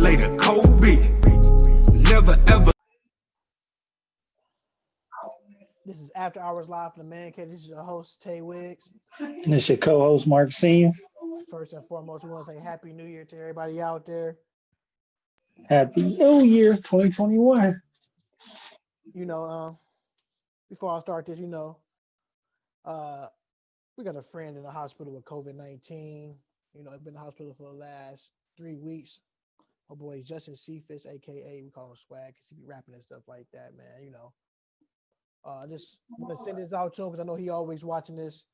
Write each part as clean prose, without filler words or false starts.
later, Kobe. Never ever. This is After Hours Live from the Man Cave. This is your host, Tay Wiggs. And it's your co-host, Marc Sr. First and foremost, we want to say Happy New Year to everybody out there. Happy New Year 2021. You know, before I start this, we got a friend in the hospital with COVID-19. You know, he's been in the hospital for the last 3 weeks. My boy Justin Cephas, aka we call him Swag, because he be rapping and stuff like that, man. You know, I just want to send this out to him because I know he always watching this.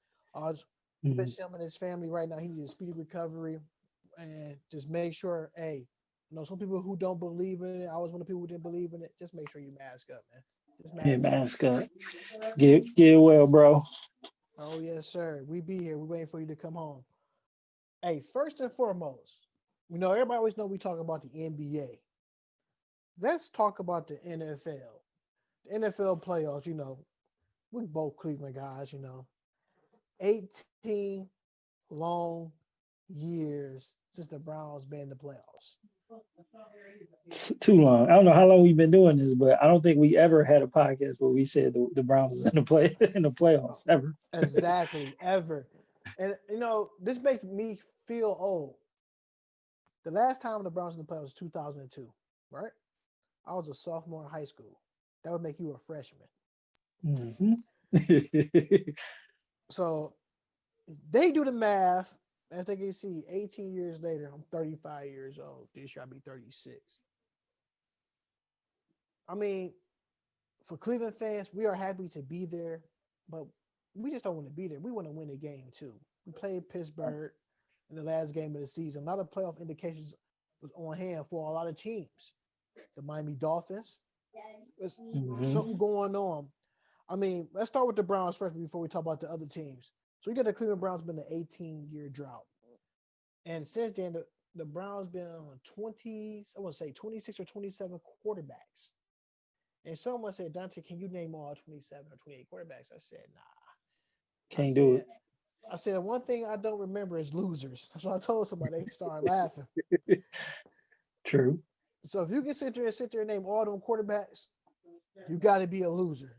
Just wish him and his family right now. He needs a speedy recovery, and just make sure, hey, you know, some people who don't believe in it. I was one of the people who didn't believe in it. Just make sure you mask up, man. Just Mask up. Get well, bro. Oh yes, sir. We be here. We waiting for you to come home. Hey, first and foremost, you know, everybody always know we talk about the NBA. Let's talk about the NFL. The NFL playoffs, you know, we both Cleveland guys, you know. 18 long years since the Browns been in the playoffs. It's too long. I don't know how long we've been doing this, but I don't think we ever had a podcast where we said the Browns was in the playoffs ever. Exactly, ever. And you know, this makes me feel old. The last time the Browns in the playoffs was 2002, right? I was a sophomore in high school. That would make you a freshman. Mm-hmm. So they do the math. As they can see, 18 years later, I'm 35 years old. This year I'll be 36. I mean, for Cleveland fans, we are happy to be there, but we just don't want to be there. We want to win a game too. We played Pittsburgh in the last game of the season. A lot of playoff indications was on hand for a lot of teams. The Miami Dolphins. There's something going on. I mean, let's start with the Browns first before we talk about the other teams. So you got the Cleveland Browns been an 18-year drought. And since then, the Browns been on 26 or 27 quarterbacks. And someone said, Dante, can you name all 27 or 28 quarterbacks? I said, nah. Can't do it. I said, one thing I don't remember is losers. That's what I told somebody. They started laughing. True. So if you can sit there and name all them quarterbacks, you got to be a loser.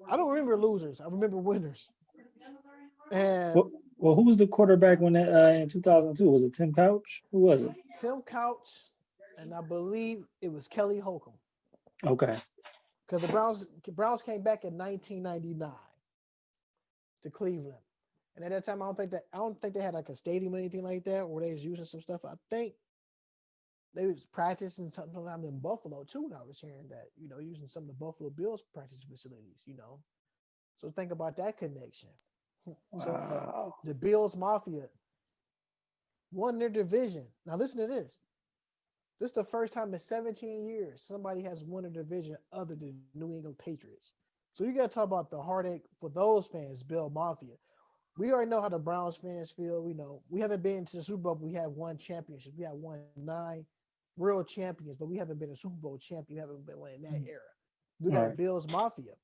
I don't remember losers. I remember winners. And well, who was the quarterback when in 2002? Was it Tim Couch? Who was it? Tim Couch, and I believe it was Kelly Holcomb. Okay. Because the Browns came back in 1999 to Cleveland, and at that time I don't think they had like a stadium or anything like that, or they was using some stuff. I think they was practicing sometime in Buffalo too. And I was hearing that, you know, using some of the Buffalo Bills practice facilities, you know. So think about that connection. So the Bills Mafia won their division. Now listen to this. This is the first time in 17 years somebody has won a division other than New England Patriots. So you got to talk about the heartache for those fans, Bill Mafia. We already know how the Browns fans feel. We know we haven't been to the Super Bowl, but we have won championships. We have won 9 world champions, but we haven't been a Super Bowl champion. We haven't been in that era. We got Bills Mafia.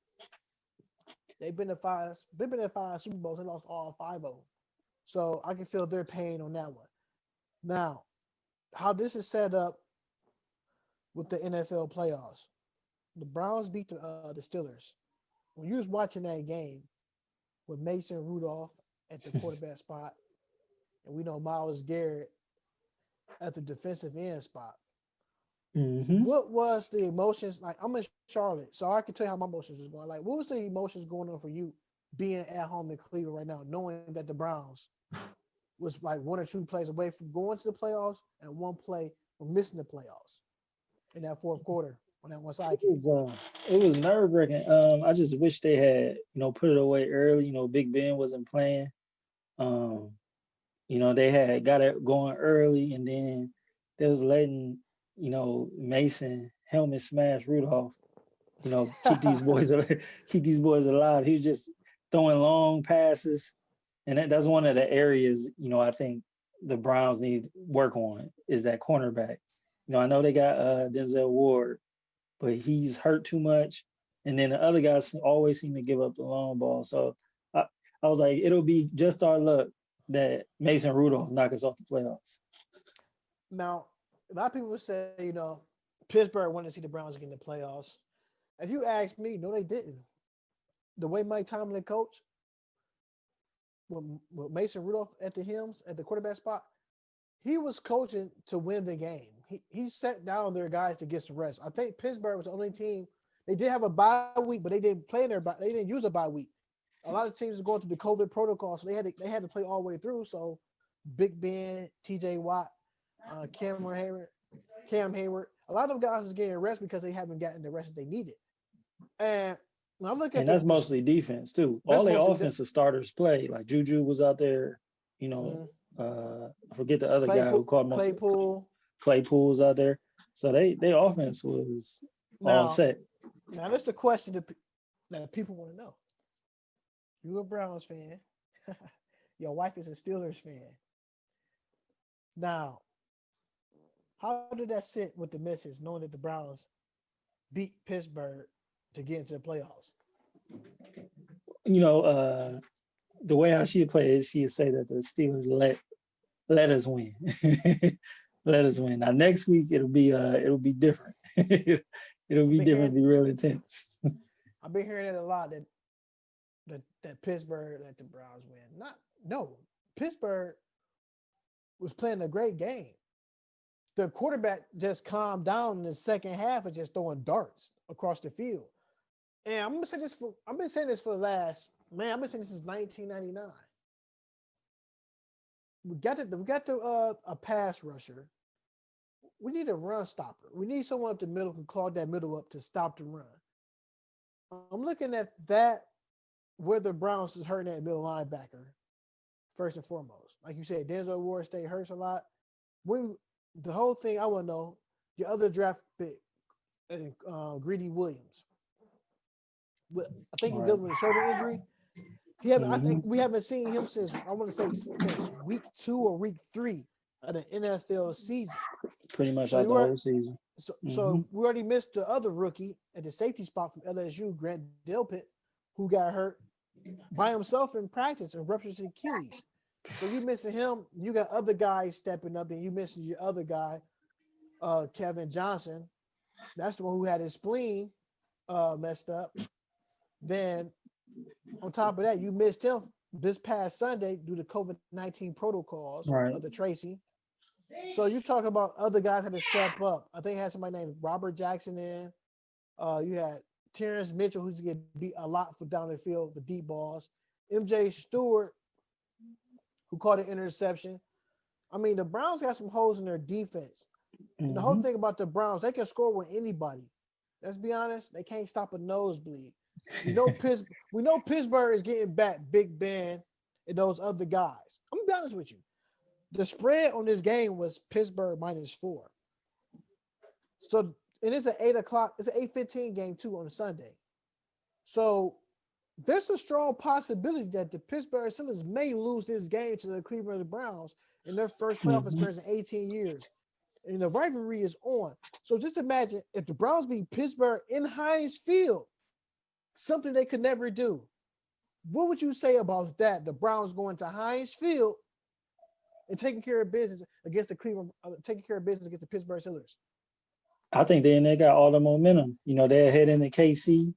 They've been in 5 Super Bowls. They lost all 5 of them. So I can feel their pain on that one. Now, how this is set up with the NFL playoffs. The Browns beat the Steelers. When you was watching that game with Mason Rudolph at the quarterback spot, and we know Myles Garrett at the defensive end spot. What was the emotions like? I'm in Charlotte, so I can tell you how my emotions was going. Like, what was the emotions going on for you being at home in Cleveland right now, knowing that the Browns was like 1 or 2 plays away from going to the playoffs and 1 play from missing the playoffs in that fourth quarter on that one side? It was nerve-wracking. I just wish they had, you know, put it away early. You know, Big Ben wasn't playing. You know, they had got it going early, and then they was letting, you know, Mason helmet smash Rudolph. You know, keep these boys alive. He was just throwing long passes, and that's one of the areas, you know, I think the Browns need work on is that cornerback. You know, I know they got Denzel Ward, but he's hurt too much, and then the other guys always seem to give up the long ball. So I was like, it'll be just our luck that Mason Rudolph knock us off the playoffs. Now, A lot of people would say, Pittsburgh wanted to see the Browns get in the playoffs. If you ask me, no, they didn't. The way Mike Tomlin coached, with Mason Rudolph at the helms at the quarterback spot, he was coaching to win the game. He set down their guys to get some rest. I think Pittsburgh was the only team. They did have a bye week, but they didn't play in their bye. They didn't use a bye week. A lot of teams are going through the COVID protocol, so they had to play all the way through. So Big Ben, T.J. Watt, Cam Hayward, a lot of them guys is getting rest because they haven't gotten the rest that they needed. And when I look at And that's mostly defense too. All their offensive starters play. Like Juju was out there, I forget the other guy who called most. Claypool was out there. So their offense was all set. Now that's the question that people want to know. You're a Browns fan. Your wife is a Steelers fan. Now, how did that sit with the missus, knowing that the Browns beat Pittsburgh to get into the playoffs? The way how she play is she'd say that the Steelers let us win. Let us win. Now next week it'll be different. It'll be different, be real intense. I've been hearing that a lot that Pittsburgh let the Browns win. Pittsburgh was playing a great game. The quarterback just calmed down in the second half and just throwing darts across the field. And I've been saying this for I've been saying this since 1999. We got a pass rusher. We need a run stopper. We need someone up the middle who can clog that middle up to stop the run. I'm looking at that where the Browns is hurting that middle linebacker first and foremost. Like you said, Denzel Ward stay hurts a lot. The whole thing I want to know, your other draft pick, Greedy Williams. I think he's dealing with a shoulder injury. I think we haven't seen him since week 2 or week 3 of the NFL season. Pretty much out the whole season. So we already missed the other rookie at the safety spot from LSU, Grant Delpit, who got hurt by himself in practice and ruptured his Achilles. So you missing him. You got other guys stepping up, and you missing your other guy, Kevin Johnson. That's the one who had his spleen messed up. Then on top of that, you missed him this past Sunday due to COVID-19 protocols of the Tracy. So you talk about other guys had to step up. I think I had somebody named Robert Jackson in. You had Terrence Mitchell, who's getting beat a lot for down the field, the deep balls. MJ Stewart, who caught an interception. I mean, the Browns got some holes in their defense. And the whole thing about the Browns, they can score with anybody. Let's be honest, they can't stop a nosebleed. We know Pittsburgh is getting back Big Ben and those other guys. I'm gonna be honest with you. The spread on this game was Pittsburgh -4. So, and it's an 8:00, it's an 8:15 game too on Sunday. So there's a strong possibility that the Pittsburgh Steelers may lose this game to the Cleveland Browns in their first playoff experience in 18 years. And the rivalry is on. So just imagine if the Browns beat Pittsburgh in Heinz Field, something they could never do. What would you say about that? The Browns going to Heinz Field and taking care of business against the Pittsburgh Steelers. I think they got all the momentum. They're heading to KC,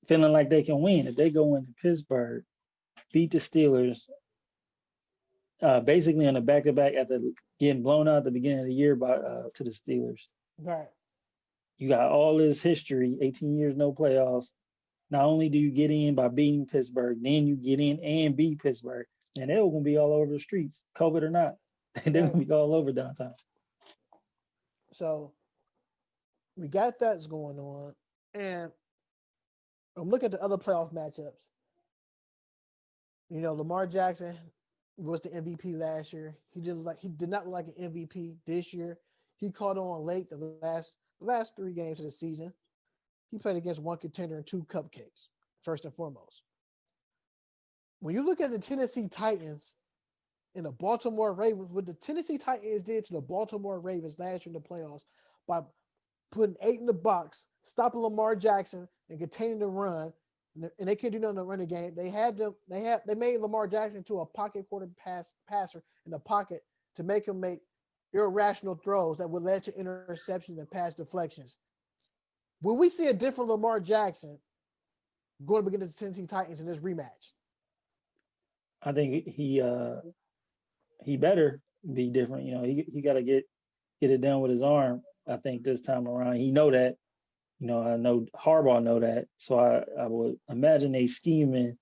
feeling like they can win. If they go into Pittsburgh, beat the Steelers, basically on the back-to-back after getting blown out at the beginning of the year to the Steelers. Right. You got all this history, 18 years, no playoffs. Not only do you get in by beating Pittsburgh, then you get in and beat Pittsburgh. And they're going to be all over the streets, COVID or not. They're going to be all over downtown. So we got that's going on. And I'm looking at the other playoff matchups. Lamar Jackson was the MVP last year. He did not look like an MVP this year. He caught on late the last 3 games of the season. He played against one contender and 2 cupcakes, first and foremost. When you look at the Tennessee Titans and the Baltimore Ravens, what the Tennessee Titans did to the Baltimore Ravens last year in the playoffs by putting 8 in the box, stopping Lamar Jackson and containing the run, and they couldn't do nothing in the running game. They made Lamar Jackson to a pocket quarter passer in the pocket to make him make irrational throws that would lead to interceptions and pass deflections. Will we see a different Lamar Jackson going up against the Tennessee Titans in this rematch? I think he better be different. You know, he got to get it done with his arm. I think this time around, he know that. You know, I know Harbaugh know that, so I would imagine they scheming,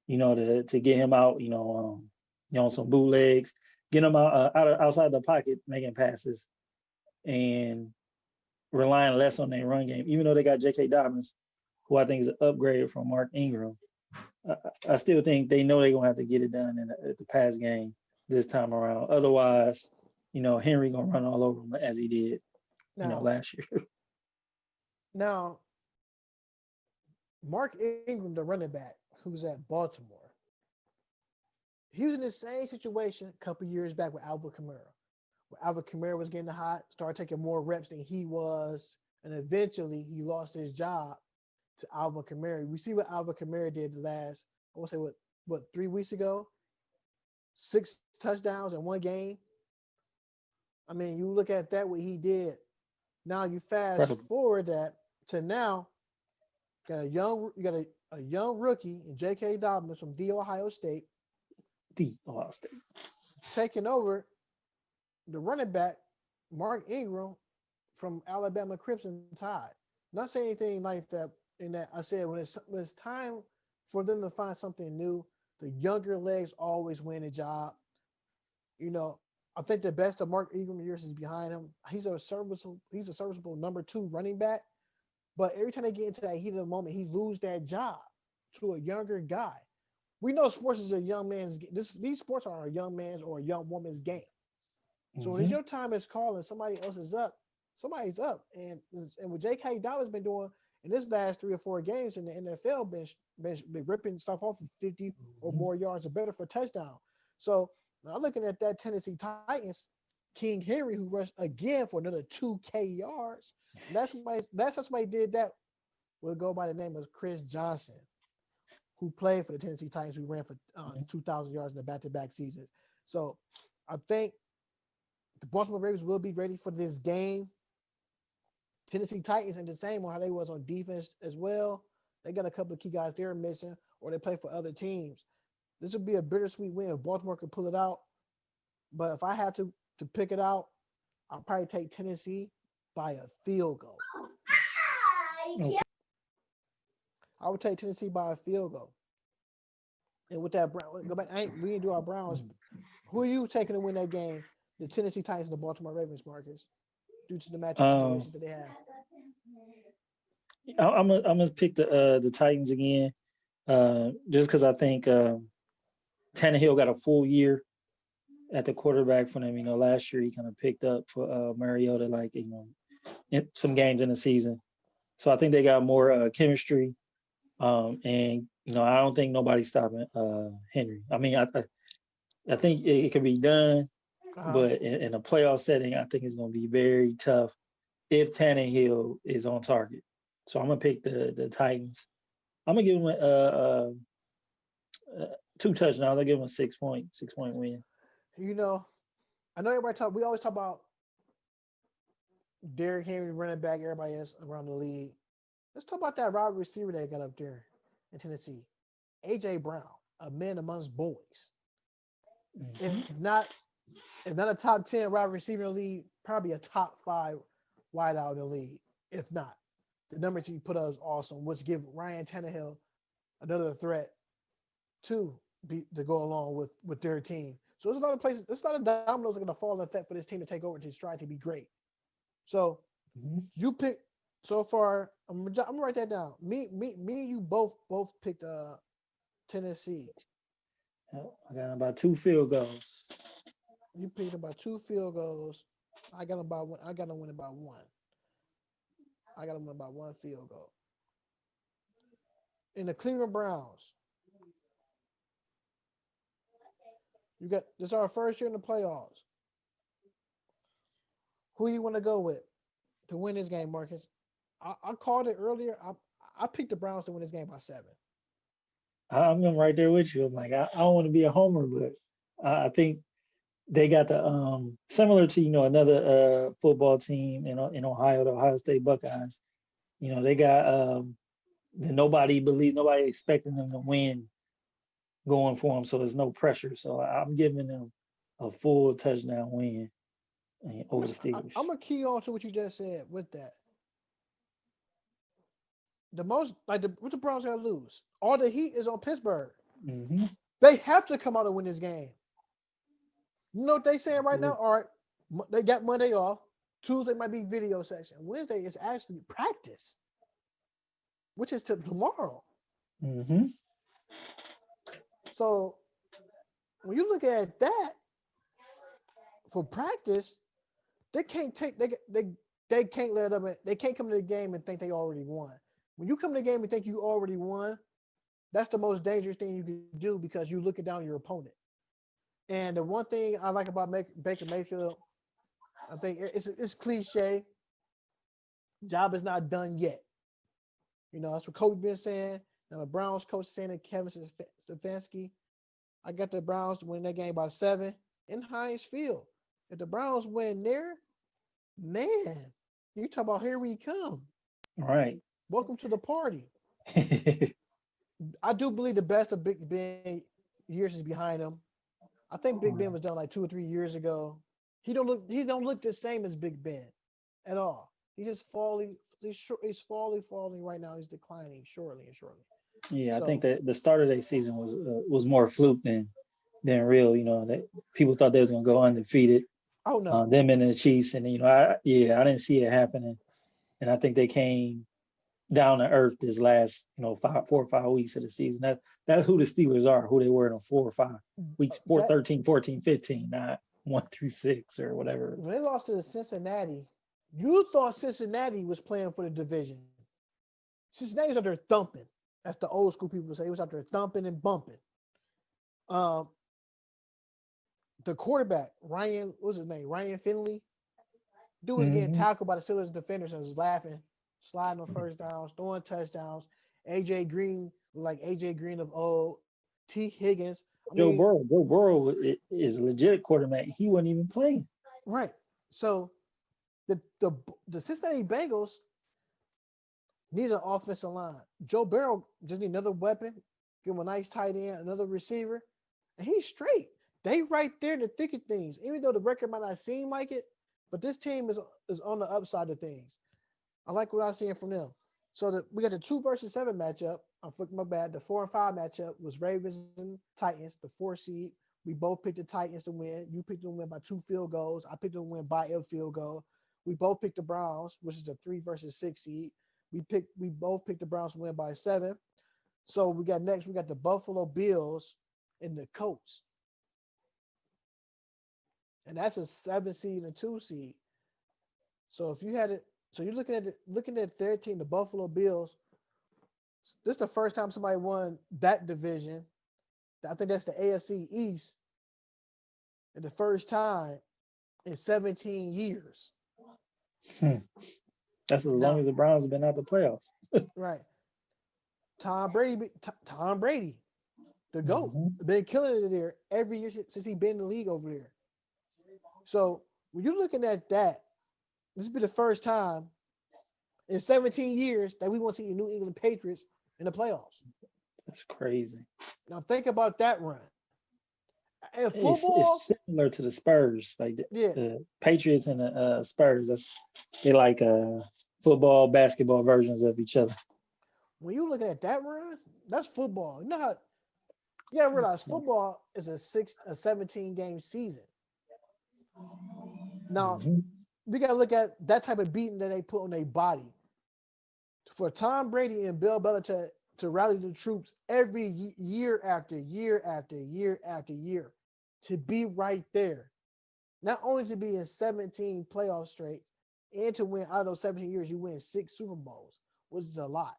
you know, to get him out. You know, some bootlegs, get him outside the pocket, making passes, and relying less on their run game. Even though they got J.K. Dobbins, who I think is an upgrade from Mark Ingram, I still think they know they're gonna have to get it done in the pass game this time around. Otherwise, you know, Henry gonna run all over him as he did, last year. Now, Mark Ingram, the running back, who's at Baltimore, he was in the same situation a couple years back with Alvin Kamara. Where Alvin Kamara was getting hot, started taking more reps than he was, and eventually he lost his job to Alvin Kamara. We see what Alvin Kamara did last, I want to say, what 3 weeks ago? 6 touchdowns in one game. I mean, you look at that, what he did. Now you fast forward that to now, you got a young rookie in J.K. Dobbins from The Ohio State. Taking over the running back, Mark Ingram from Alabama Crimson Tide. Not saying anything like that in that I said when it's time for them to find something new, the younger legs always win a job. You know, I think the best of Mark Ingram years is behind him. He's a serviceable number 2 running back. But every time they get into that heat of the moment, he loses that job to a younger guy. We know sports is a young man's game. These sports are a young man's or a young woman's game. So when it's your time is calling, somebody else is up, somebody's up. And what J.K. Dobbins been doing in this last 3 or 4 games in the NFL, been ripping stuff off of 50 or more yards or better for a touchdown. So now looking at that Tennessee Titans, King Henry, who rushed again for another 2K yards. Last time somebody did that would go by the name of Chris Johnson, who played for the Tennessee Titans, who ran for 2,000 yards in the back-to-back seasons. So I think the Baltimore Ravens will be ready for this game. Tennessee Titans and the same on how they was on defense as well. They got a couple of key guys they're missing, or they play for other teams. This would be a bittersweet win if Baltimore could pull it out. But if I had to pick it out, I'll probably take Tennessee by a field goal. I would take Tennessee by a field goal. And with that, go back. We didn't do our Browns. Who are you taking to win that game? The Tennessee Titans and the Baltimore Ravens, Marcus, due to the matchup situations that they have. I'm gonna pick the Titans again, just because I think Tannehill got a full year at the quarterback for them. You know, last year he kind of picked up for Mariota, like, you know, in some games in the season. So I think they got more chemistry, and you know, I don't think nobody's stopping Henry. I mean, I think it could be done, but in a playoff setting, I think it's going to be very tough if Tannehill is on target. So I'm gonna pick the Titans. I'm gonna give them 2 touchdowns. I'll give them a 6 point win. You know, I know we always talk about Derrick Henry running back, everybody else around the league. Let's talk about that wide receiver they got up there in Tennessee. A.J. Brown, a man amongst boys. If not a top 10 wide receiver in the league, probably a top 5 wideout in the league. If not, the numbers he put up is awesome, which give Ryan Tannehill another threat to go along with their team. So there's a lot of places, there's a lot of dominoes that are going to fall in effect for this team to take over to try to be great. So you pick so far. I'm gonna write that down. Me and you both picked Tennessee. I got about 2 field goals. You picked about 2 field goals. I got about one. I got to win about 1. I got to win about 1 field goal. In the Cleveland Browns, this is our first year in the playoffs. Who you want to go with to win this game, Marcus? I called it earlier. I picked the Browns to win this game by 7. I'm right there with you. I'm like, I don't want to be a homer, but I think they got the similar to another football team in Ohio, the Ohio State Buckeyes. They got nobody expecting them to win going for them, so there's no pressure. So I'm giving them a full touchdown win over the Steelers. I'm gonna key on to what you just said with that. The most what the Browns gotta lose. All the heat is on Pittsburgh. Mm-hmm. They have to come out and win this game. You know what they saying right now? All right, they got Monday off. Tuesday might be video session. Wednesday is actually practice, which is tomorrow. Mm-hmm. So when you look at that for practice, they can't take they can't let them. They can't come to the game and think they already won. When you come to the game and think you already won, that's the most dangerous thing you can do because you're looking down your opponent. And the one thing I like about Baker Mayfield, I think it's cliche. Job is not done yet. That's what Coach been saying. Now the Browns coach saying to Kevin Stefanski, I got the Browns to win that game by 7 in Heinz Field. If the Browns win there, man, you talk about here we come. All right. Welcome to the party. I do believe the best of Big Ben years is behind him. I think Big Ben was done like 2 or 3 years ago. He don't look the same as Big Ben at all. He's just falling. He's falling right now. He's declining shortly. Yeah, I think that the start of their season was more fluke than real. That people thought they was gonna go undefeated. Oh no, them and the Chiefs, and I didn't see it happening, and I think they came down to earth this last 4 or 5 weeks of the season. That's who the Steelers are, who they were in the 4 or 5 weeks, 13, 14, 15, not 1 through 6 or whatever. When they lost to Cincinnati, you thought Cincinnati was playing for the division. Cincinnati was out there thumping. That's the old school people say. He was out there thumping and bumping. The quarterback, Ryan, what's his name? Ryan Finley. Dude was getting tackled by the Steelers defenders and was laughing, sliding on first downs, throwing touchdowns. AJ Green, like AJ Green of old. T. Higgins. Joe Burrow is a legit quarterback. He wasn't even playing. Right. So the Cincinnati Bengals need an offensive line. Joe Burrow just need another weapon, give him a nice tight end, another receiver, and he's straight. They right there in the thick of things. Even though the record might not seem like it, but this team is on the upside of things. I like what I'm seeing from them. So we got the 2 versus 7 matchup. I'm my bad. The 4 and 5 matchup was Ravens and Titans, the 4 seed. We both picked the Titans to win. You picked them to win by 2 field goals. I picked them to win by a field goal. We both picked the Browns, which is the 3 versus 6 seed. We both picked the Browns to win by 7. So we got the Buffalo Bills and the Colts. And that's a 7 seed and a 2 seed. So if you had it, so you're looking at their team, the Buffalo Bills. This is the first time somebody won that division. I think that's the AFC East. And the first time in 17 years. That's as long as the Browns have been out the playoffs. Right. Tom Brady, the GOAT, been killing it there every year since he's been in the league over there. So when you're looking at that, this will be the first time in 17 years that we won't see the New England Patriots in the playoffs. That's crazy. Now think about that run. And football, it's similar to the Spurs, like the Patriots and the Spurs. They're like football, basketball versions of each other. When you're looking at that run, that's football. You know how you gotta realize football is a 17 game season. Now we gotta look at that type of beating that they put on their body. For Tom Brady and Bill Belichick to rally the troops every year after year after year after year, to be right there, not only to be in 17 playoff straight and to win out of those 17 years, you win 6 Super Bowls, which is a lot.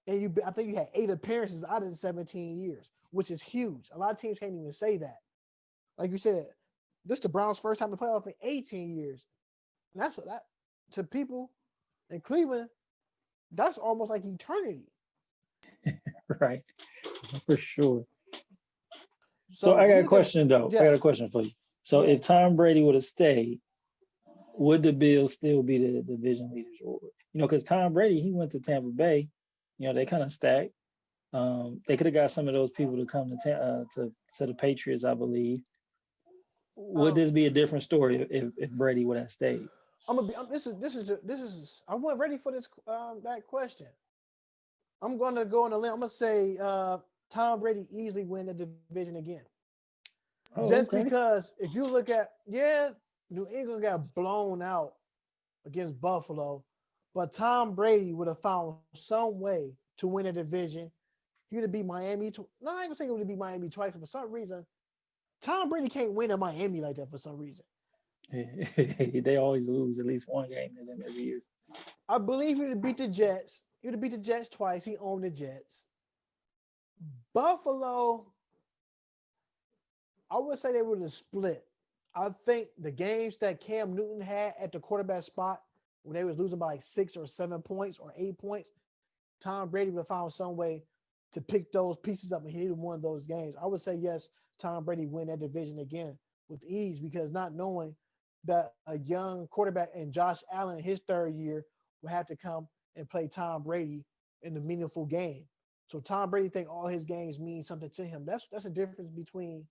And I think you had 8 appearances out of the 17 years, which is huge. A lot of teams can't even say that. Like you said, this is the Browns' first time in the playoff in 18 years. And that to people in Cleveland, that's almost like eternity. Right. For sure. So I got a question though. Yeah. I got a question for you. So Yeah. if Tom Brady would have stayed, would the Bills still be the division leaders? Or, because Tom Brady, he went to Tampa Bay. They kind of stacked. They could have got some of those people to come to the Patriots, I believe. Would this be a different story if Brady would have stayed? This is. I wasn't ready for this that question. I'm gonna go on a limb. I'm gonna say Tom Brady easily win the division again. Oh, Just okay. because if you look at New England got blown out against Buffalo, but Tom Brady would have found some way to win a division. He would have beat Miami. No, I ain't gonna say he would have beat Miami twice. But for some reason, Tom Brady can't win in Miami like that. For some reason, They always lose at least one game to them every year. I believe he would have beat the Jets. He would have beat the Jets twice. He owned the Jets. Buffalo, I would say they would have split. I think the games that Cam Newton had at the quarterback spot when they was losing by like 6 or 7 points or 8 points, Tom Brady would have found some way to pick those pieces up and he would have won those games. I would say yes, Tom Brady win that division again with ease because not knowing that a young quarterback and Josh Allen, his third year, will have to come and play Tom Brady in a meaningful game. So Tom Brady think all his games mean something to him. That's a difference between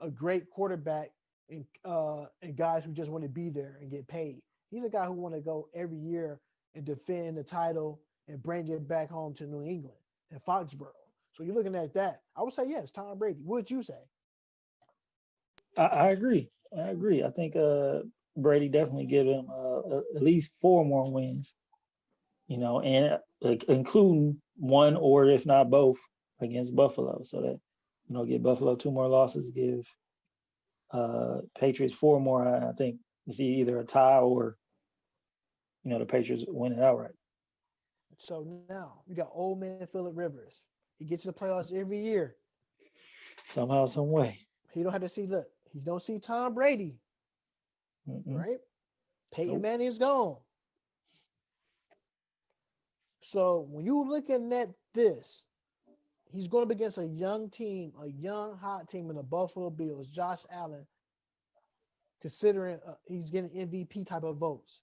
a great quarterback and guys who just want to be there and get paid. He's a guy who want to go every year and defend the title and bring it back home to New England and Foxborough. So you're looking at that. I would say yes, Tom Brady. What would you say? I agree. I think Brady definitely give him at least 4 more wins. And including one or if not both against Buffalo, so that get Buffalo 2 more losses, give Patriots 4 more. I think it's either a tie or the Patriots win it outright. So now you got old man Phillip Rivers. He gets to the playoffs every year. Somehow, some way. He don't have to see. Look, he don't see Tom Brady, right? Peyton Manning is gone. So when you looking at this, he's going up against a young team, a young hot team in the Buffalo Bills. Josh Allen, considering he's getting MVP type of votes.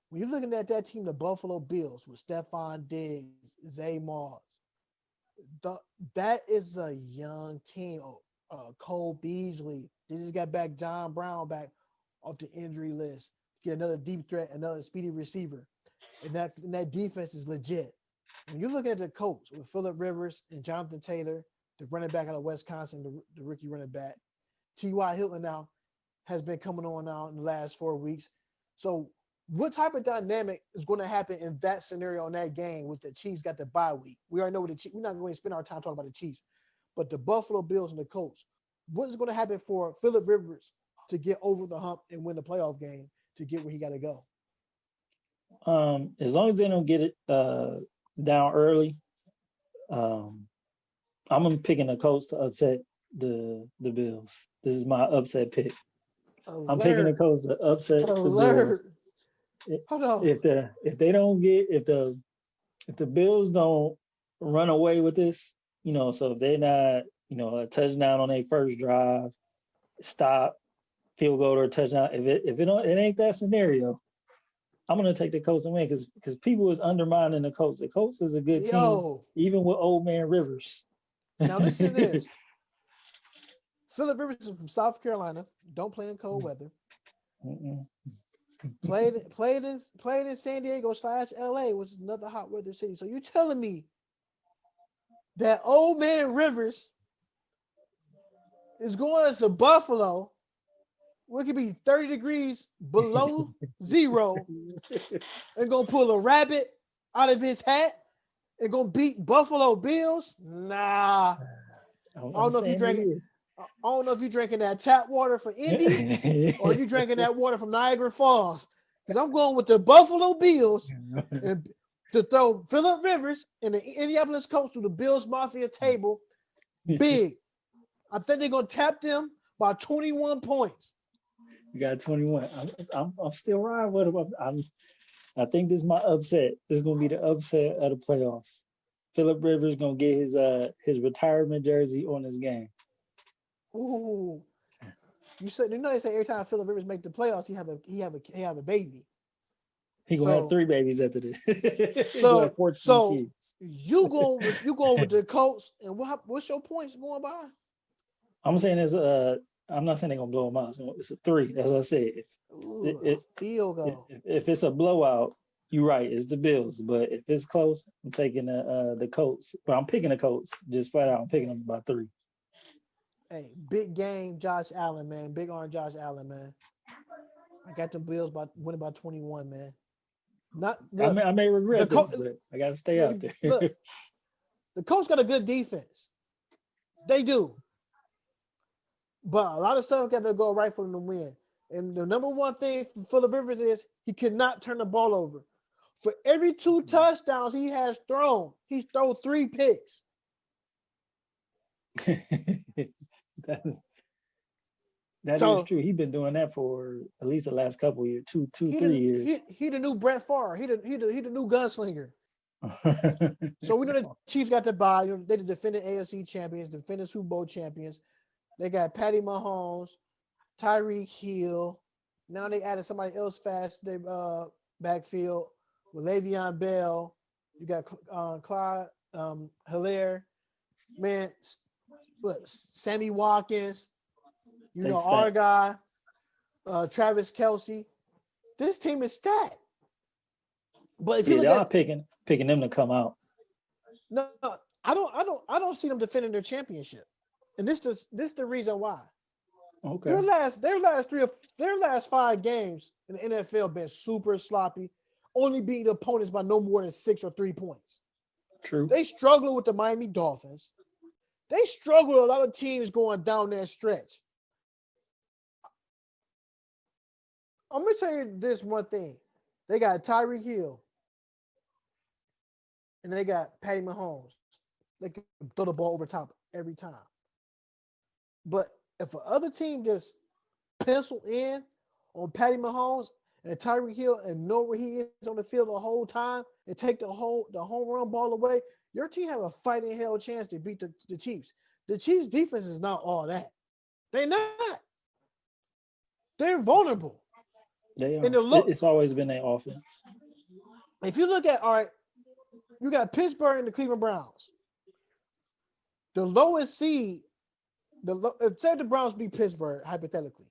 When you're looking at that team, the Buffalo Bills with Stephon Diggs, Zay Moss, that is a young team. Cole Beasley. They just got back John Brown back off the injury list. Get another deep threat, another speedy receiver. And that defense is legit. When you're looking at the Colts with Phillip Rivers and Jonathan Taylor, the running back out of Wisconsin, the rookie running back, T.Y. Hilton now has been coming on now in the last 4 weeks. So what type of dynamic is going to happen in that scenario in that game with the Chiefs got the bye week? We already know what the Chiefs, we're not going to spend our time talking about the Chiefs, but the Buffalo Bills and the Colts. What is going to happen for Phillip Rivers to get over the hump and win the playoff game to get where he got to go? As long as they don't get it down early, I'm picking the Colts to upset the Bills. This is my upset pick. I'm picking the Colts to upset the Bills. Hold on. If the Bills don't run away with this, so if they're not, a touchdown on their first drive, stop, field goal or touchdown. If it ain't that scenario, I'm gonna take the Colts and win because people is undermining the Colts. The Colts is a good team, even with old man Rivers. Now listen to this. Phillip Rivers is from South Carolina. Don't play in cold weather. Played in San Diego / LA, which is another hot weather city. So you're telling me that old man Rivers is going to Buffalo, where it could be 30 degrees below zero, and gonna pull a rabbit out of his hat and gonna beat Buffalo Bills? Nah. I don't know if you're drinking that tap water for Indy or you drinking that water from Niagara Falls. Because I'm going with the Buffalo Bills and to throw Phillip Rivers and the Indianapolis Colts to the Bills Mafia table big. I think they're gonna tap them by 21 points. You got 21. I'm still riding with them. I think this is my upset. This is gonna be the upset of the playoffs. Phillip Rivers gonna get his retirement jersey on this game. Ooh. they say every time Phillip Rivers make the playoffs, he have a baby. He gonna have So 3 babies after this. He gonna have so 14 so kids. you going with the Colts, and what's your points going by? I'm saying I'm not saying they're gonna blow them out. So it's a 3. That's what I said. Ooh, a field goal. If it's a blowout, you're right. It's the Bills. But if it's close, I'm taking the Colts. But I'm picking the Colts just flat out. I'm picking them by 3. Hey, big game, Josh Allen, man. Big on Josh Allen, man. I got the Bills winning by 21, man. Not look, I may regret the this, but I gotta stay out there. look, the Colts got a good defense. They do. But a lot of stuff got to go right for them to win. And the number one thing for Phillip Rivers is he cannot turn the ball over. For every 2 touchdowns he has thrown, he's thrown 3 picks. That is true. He's been doing that for at least the last couple of years, 3 years. He the new Brett Favre. He the new gunslinger. So we know the Chiefs got to buy. They the defending AFC champions, defending Super Bowl champions. They got Patty Mahomes, Tyreek Hill. Now they added somebody else fast. They backfield with Le'Veon Bell. You got Clyde Hilaire. Man, Sammy Watkins. Our guy, Travis Kelce. This team is stacked. But if you look at picking them to come out. No, I don't see them defending their championship. And this the reason why. Okay. Their last 5 games in the NFL been super sloppy, only beating opponents by no more than 6 or 3 points. True. They struggle with the Miami Dolphins. They struggle with a lot of teams going down that stretch. I'm gonna tell you this one thing. They got Tyreek Hill. And they got Patty Mahomes. They can throw the ball over top every time. But if a other team just pencil in on Patty Mahomes and Tyreek Hill and know where he is on the field the whole time and take the home run ball away, your team have a fighting hell chance to beat the Chiefs. The Chiefs' defense is not all that. They're not. They're vulnerable. They are. It's always been their offense. If you look at, all right, you got Pittsburgh and the Cleveland Browns. The lowest seed, say the Browns beat Pittsburgh, hypothetically.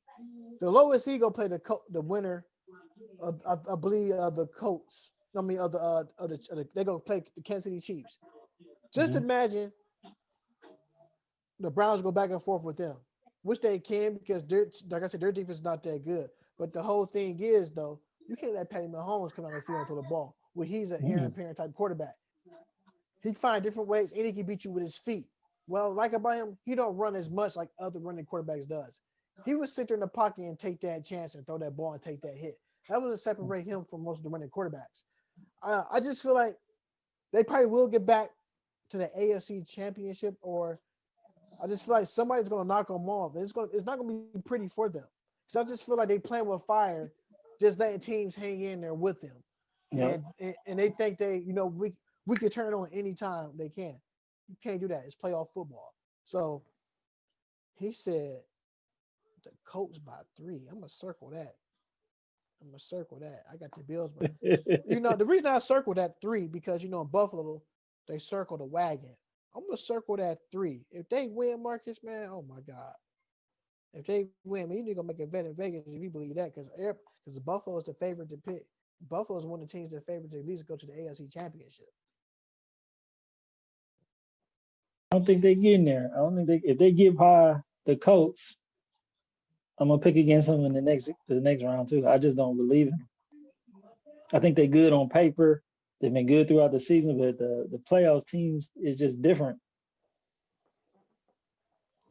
The lowest seed go play the winner of, I believe, the Colts. I mean, they're going to play the Kansas City Chiefs. Just imagine the Browns go back and forth with them, which they can because, like I said, their defense is not that good. But the whole thing is, though, you can't let Patty Mahomes come out and field and throw the ball. Well, he's an Aaron Parent type quarterback. He find different ways, and he can beat you with his feet. Well, like about him, he don't run as much like other running quarterbacks does. He would sit there in the pocket and take that chance and throw that ball and take that hit. That would separate him from most of the running quarterbacks. I just feel like they probably will get back to the AFC Championship, or I just feel like somebody's going to knock them off. It's not going to be pretty for them. Because I just feel like they playing with fire, just letting teams hang in there with them. Yep. And they think we can turn it on anytime they can. You can't do that. It's playoff football. So he said the Colts by 3. I'm going to circle that. I got the Bills. But, the reason I circled that 3, because, in Buffalo, they circle the wagon. I'm going to circle that 3. If they win, Marcus, man, oh, my God. If they win, man, you need to go make a bet in Vegas if you believe that, because Buffalo is the favorite to pick. Buffalo is one of the teams that favorite to at least go to the AFC Championship. I don't think they get in there. I don't think if they get by the Colts, I'm gonna pick against them in the next round too. I just don't believe it. I think they're good on paper. They've been good throughout the season, but the playoffs teams is just different.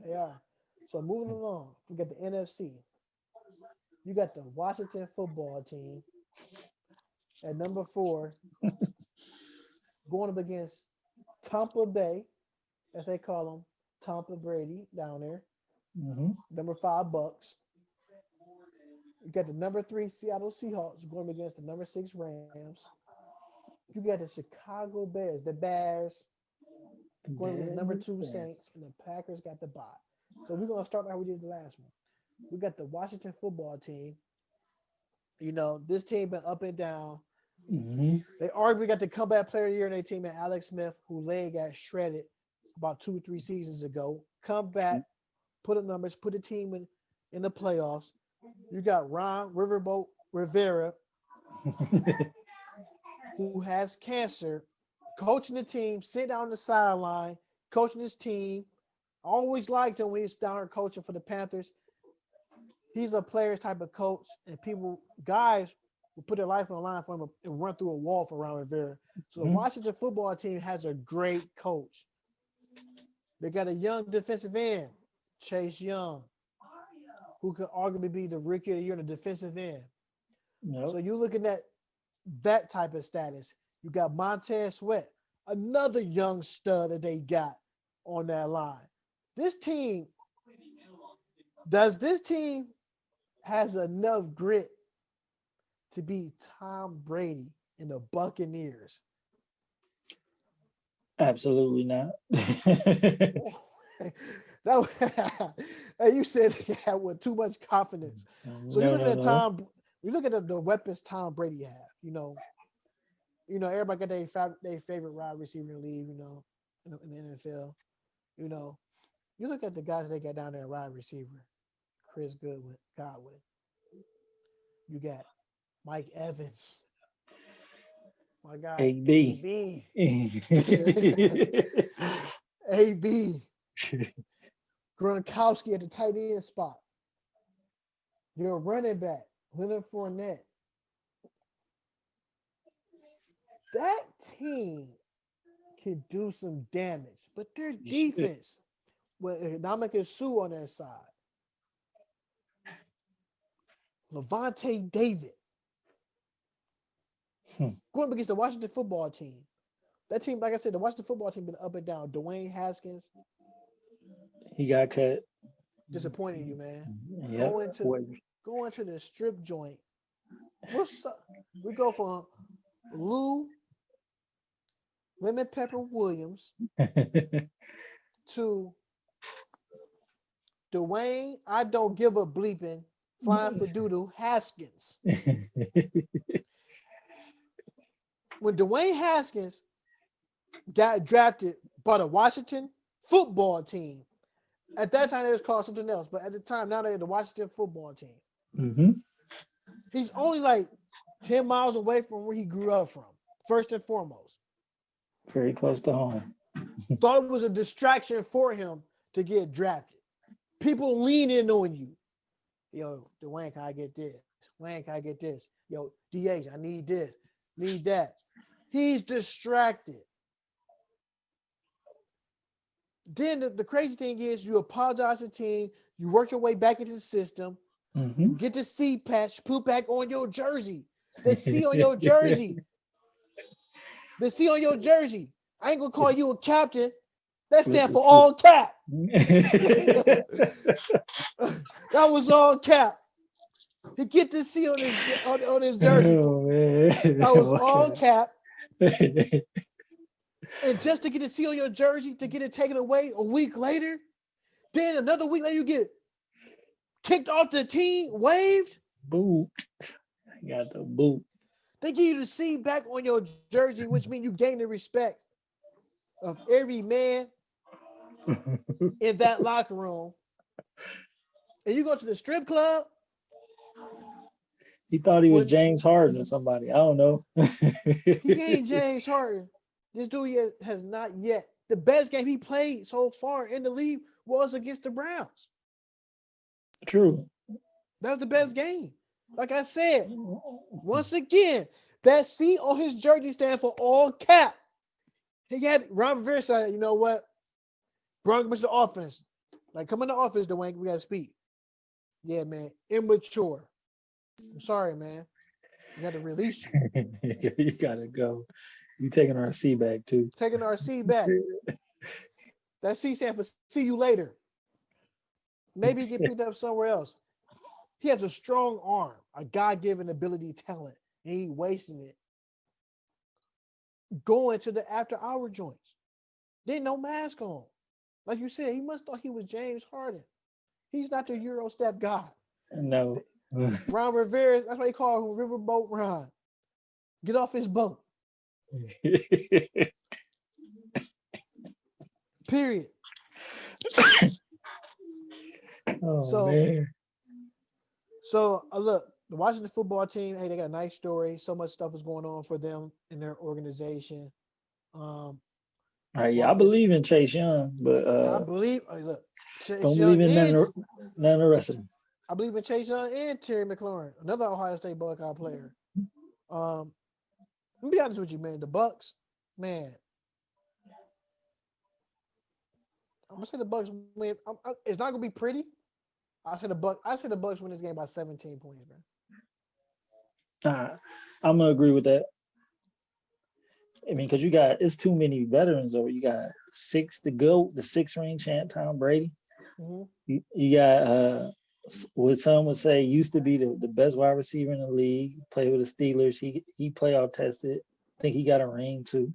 They are. So moving along, we got the NFC. You got the Washington football team at number 4, going up against Tampa Bay, as they call them, Tampa Brady down there. Number 5 Bucks. You got the number 3 Seattle Seahawks going against the number 6 Rams. You got the Chicago Bears, the Bears, going against the number 2 Saints, and the Packers got the bye. So we're gonna start how we did the last one. We got the Washington football team. This team been up and down. Hmm. They arguably got the comeback player of the year in their team at Alex Smith, who leg got shredded about 2 or 3 seasons ago. Come back, put up numbers, put the team in the playoffs. You got Ron Riverboat Rivera, who has cancer, coaching the team, sitting down on the sideline, coaching his team. Always liked him when he was down there coaching for the Panthers. He's a player's type of coach, and guys, will put their life on the line for him and run through a wall for Ron Rivera. So the Washington football team has a great coach. They got a young defensive end, Chase Young, who could arguably be the rookie of the year in the defensive end. Yep. So you're looking at that type of status. You got Montez Sweat, another young stud that they got on that line. This team has enough grit to beat Tom Brady and the Buccaneers? Absolutely not. You said that with too much confidence. So No, you're looking no, at no. you look at the weapons Tom Brady have. Everybody got their favorite wide receiver in the league. In the NFL. You look at the guys they got down there, wide receiver, Chris Godwin. You got Mike Evans, my guy, AB. AB. AB. Gronkowski at the tight end spot. Your running back, Leonard Fournette. That team can do some damage, but their defense, with Ndamukong Suh on their side, Levante David, going up against the Washington football team. That team, like I said, the Washington football team been up and down. Dwayne Haskins, He got cut. disappointing you, man. Yep. Going to the strip joint. We go from Lou Lemon Pepper Williams to Dwayne, I don't give a bleeping, flying for doodle Haskins. When Dwayne Haskins got drafted by the Washington football team, at that time it was called something else, but at the time now they're the Washington football team. Mm-hmm. He's only like 10 miles away from where he grew up from, first and foremost. Very close to home. Thought it was a distraction for him to get drafted. People leaning on you. Yo, Dwayne, can I get this? Dwayne, can I get this? Yo, DH, I need this, need that. He's distracted. Then the crazy thing is you apologize to the team, you work your way back into the system, Mm-hmm. you get the C patch, put back on your jersey. The C on your jersey. The C on your jersey. I ain't gonna call you a captain. That stands for all cap. That was all cap. He get the C on his jersey. Oh, man. That was all cap. And just to get the C on your jersey, to get it taken away a week later, then another week later you get kicked off the team, waived. Boot. I got the boot. They give you the C back on your jersey, which means you gain the respect of every man in that locker room. And you go to the strip club. He thought he was James Harden or somebody. I don't know. He ain't James Harden. This dude has not yet. The best game he played so far in the league was against the Browns. True. That was the best game. Like I said, once again, that C on his jersey stands for all cap. He got Ron Rivera said, you know what? Brought him to the offense. Like, come in the office, Dwayne. We got to speak. Yeah, man. Immature. I'm sorry, man. We got to release you. You got to go. You taking our C back, too. Taking our C back. That C stands for see you later. Maybe get picked up somewhere else. He has a strong arm, a God-given ability, talent, and he wasting it. Going to the after-hour joints. Then no mask on. Like you said, he must thought he was James Harden. He's not the Euro step guy. No. Ron Rivera, that's why they call him Riverboat Ron. Get off his boat. Period. Oh So, man. look, the Washington football team. Hey, they got a nice story. So much stuff is going on for them in their organization. All right, yeah, I Marcus, believe in Chase Young, but I believe. Look, Chase don't Young believe in and none of the rest of them. I believe in Chase Young and Terry McLaurin, another Ohio State Buckeye player. Let me be honest with you, man. The Bucks, man. I'm gonna say the Bucks win. It's not gonna be pretty. I say the Bucks win this game by 17 points, man. I'm gonna agree with that. I mean, because it's too many veterans over. You got the GOAT, the 6-ring champ, Tom Brady. Mm-hmm. You got what some would say used to be the best wide receiver in the league. Played with the Steelers. He playoff tested. I think he got a ring too.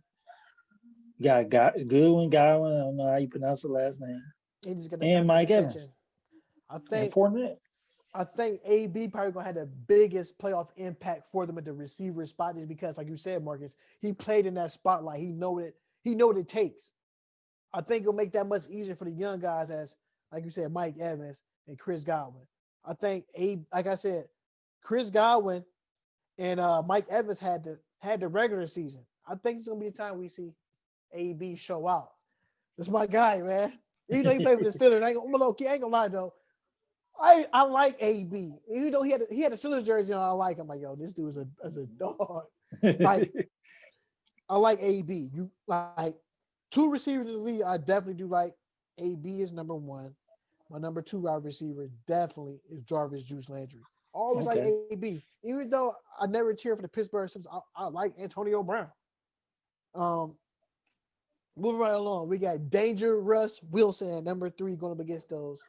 You got Godwin. I don't know how you pronounce the last name. He just got the And Mike extension. Evans. I And think Fournette. I think AB probably gonna have the biggest playoff impact for them at the receiver spot, just because, like you said, Marcus, he played in that spotlight. He know it. He know what it takes. I think it'll make that much easier for the young guys, as like you said, Mike Evans and Chris Godwin. I think like I said, Chris Godwin and Mike Evans had the regular season. I think it's gonna be the time we see AB show out. That's my guy, man. Even though he played for the Steelers, I'm a low key. I ain't gonna lie though. I like AB. Even though he had a Steelers jersey on, I like him. Like, yo, this dude is a dog. Like, I like AB. You like 2 receivers in the league. I definitely do like AB is number 1. My number 2 wide receiver definitely is Jarvis Juice Landry. Always like AB. Even though I never cheer for the Pittsburgh Steelers, I like Antonio Brown. Moving right along, we got Danger Russ Wilson at number 3 going up against those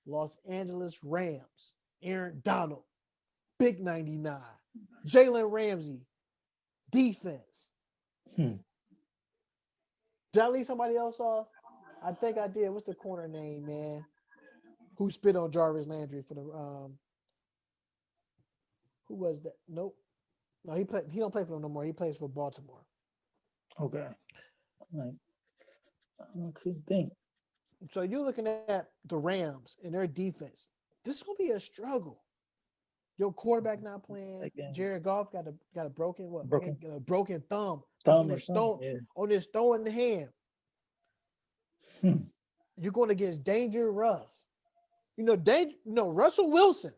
Los Angeles Rams. Aaron Donald, Big 99. Jalen Ramsey, defense. Did I leave somebody else off? I think I did. What's the corner name, man? Who spit on Jarvis Landry for the who was that? Nope. No, he don't play for them no more. He plays for Baltimore. Okay. Like, I couldn't think. So you're looking at the Rams and their defense. This is gonna be a struggle. Your quarterback not playing. Jared Goff got a broken thumb. Thumb or something. Yeah. On his throwing hand. You're going against Danger Russ. Russell Wilson.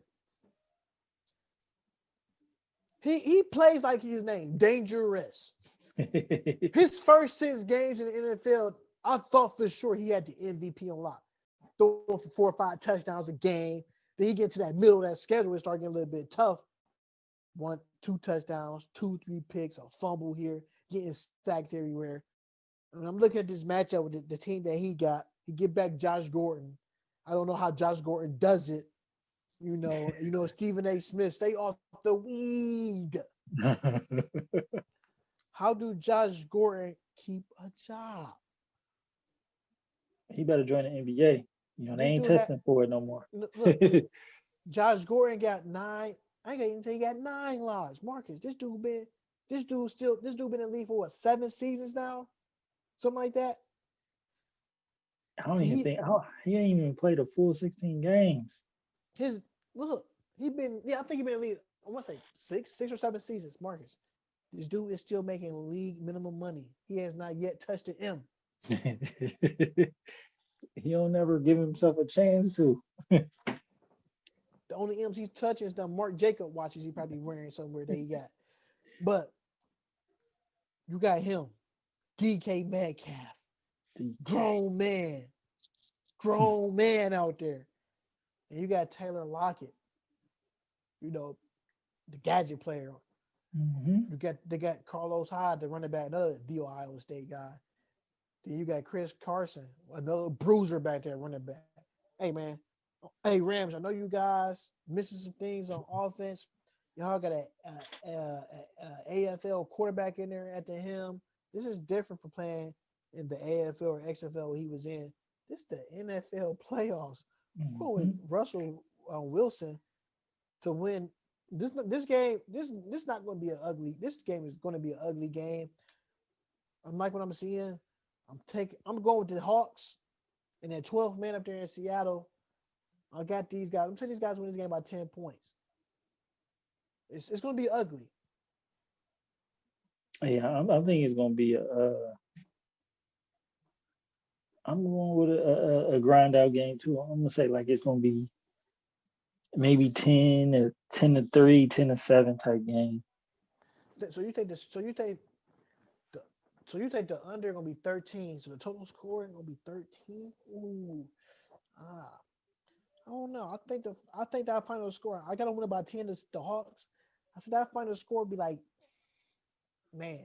He plays like his name, Dangerous. His first 6 games in the NFL, I thought for sure he had the MVP on lock. Throwing for 4 or 5 touchdowns a game. Then he get to that middle of that schedule, it started getting a little bit tough. 1, 2 touchdowns, 2, 3 picks, a fumble here, getting sacked everywhere. And I'm looking at this matchup with the team that he got. He get back Josh Gordon. I don't know how Josh Gordon does it. Stephen A. Smith, stay off the weed. How do Josh Gordon keep a job? He better join the NBA. They ain't testing for it no more. Look, Josh Gordon got 9. I ain't gonna even say he got 9 lives. Marcus, this dude been in the league for what, 7 seasons now? Something like that. I don't even think he ain't even played a full 16 games. I think he been in the league, I want to say 6 or 7 seasons, Marcus. This dude is still making league minimum money. He has not yet touched an M. He don't never give himself a chance to. The only M's he's touching is the Mark Jacob watches he probably wearing somewhere that he got. But you got him, DK Metcalf, grown man out there. And you got Taylor Lockett, the gadget player. Mm-hmm. They got Carlos Hyde, the running back, another Iowa State guy. Then you got Chris Carson, another bruiser back there, running back. Hey, man. Hey, Rams, I know you guys missing some things on offense. Y'all got a AFL quarterback in there at the helm. This is different from playing in the AFL or XFL he was in. This is the NFL playoffs. going with Mhm. Russell Wilson to win this game. This not going to be an ugly. This game is going to be an ugly game. I'm like what I'm seeing. I'm going with the Hawks and that 12th man up there in Seattle. I got these guys. I'm taking these guys win this game by 10 points. It's going to be ugly. Yeah, I think it's gonna be a. I'm going with a grind out game too. I'm gonna say like it's gonna be maybe 10 to 3, 10-7 type game. So you think this? The, so you think the under gonna be 13? So the total score gonna be 13? Ooh, ah, I don't know. I think that final score. I gotta win about 10 to the Hawks. I said that final score would be like, man,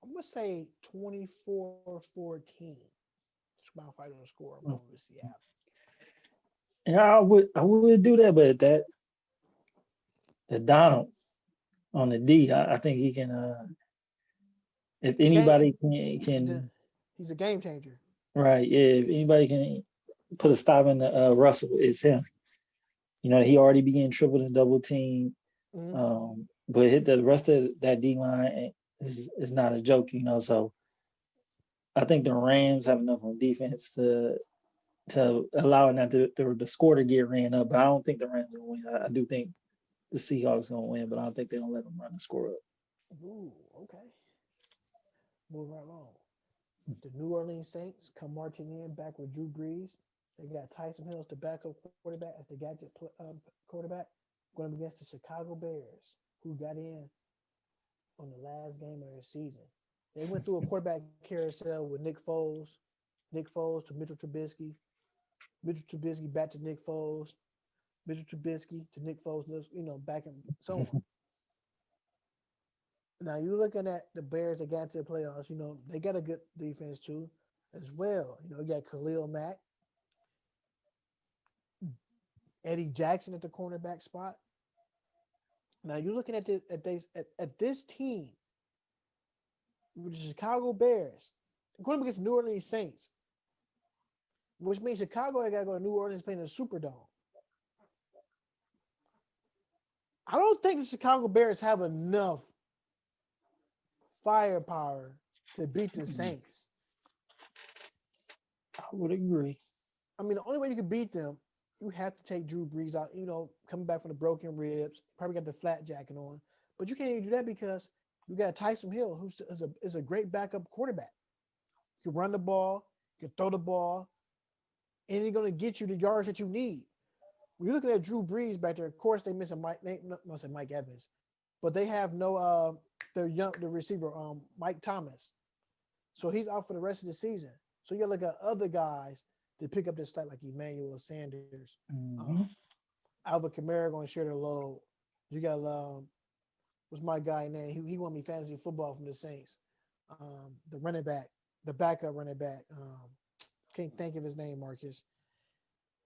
I'm gonna say 24-14. That's my final score. I'm going with Seattle. Yeah, I would do that, but the Donald on the D, I think he can. If He's a game. anybody He's a, can he's a game changer. right, yeah, if anybody can put a stop in the Russell, it's him. He already began triple and double team, Mm-hmm. but hit the rest of that D line is not a joke. So I think the Rams have enough on defense to allow not the score to get ran up. But I don't think the Rams will win. I do think the Seahawks gonna win, but I don't think they're gonna let them run the score up. Ooh, okay. Moving right along. The New Orleans Saints come marching in back with Drew Brees. They got Tyson Hill as the backup quarterback, as the gadget quarterback, going up against the Chicago Bears, who got in on the last game of the season. They went through a quarterback carousel with Nick Foles to Mitchell Trubisky back to Nick Foles, Mitchell Trubisky to Nick Foles, back and so on. Now you're looking at the Bears that got to the playoffs. They got a good defense too, as well. You got Khalil Mack, Eddie Jackson at the cornerback spot. Now you're looking at this team with the Chicago Bears going up against the New Orleans Saints, which means Chicago got to go to New Orleans playing in the Superdome. I don't think the Chicago Bears have enough firepower to beat the Saints. I would agree. I mean, the only way you can beat them, you have to take Drew Brees out. Coming back from the broken ribs, probably got the flat jacket on, but you can't even do that because you got Tyson Hill, who is a great backup quarterback. You can run the ball, you can throw the ball, and he's going to get you the yards that you need. When you're looking at Drew Brees back there, of course they missing Mike Evans, but they have no the receiver Mike Thomas, so he's out for the rest of the season. So you got to look at other guys to pick up this slack like Emmanuel Sanders, Mm-hmm. Alvin Kamara going to share the load. You got what's my guy name? He won me fantasy football from the Saints. The running back, the backup running back. Can't think of his name, Marcus.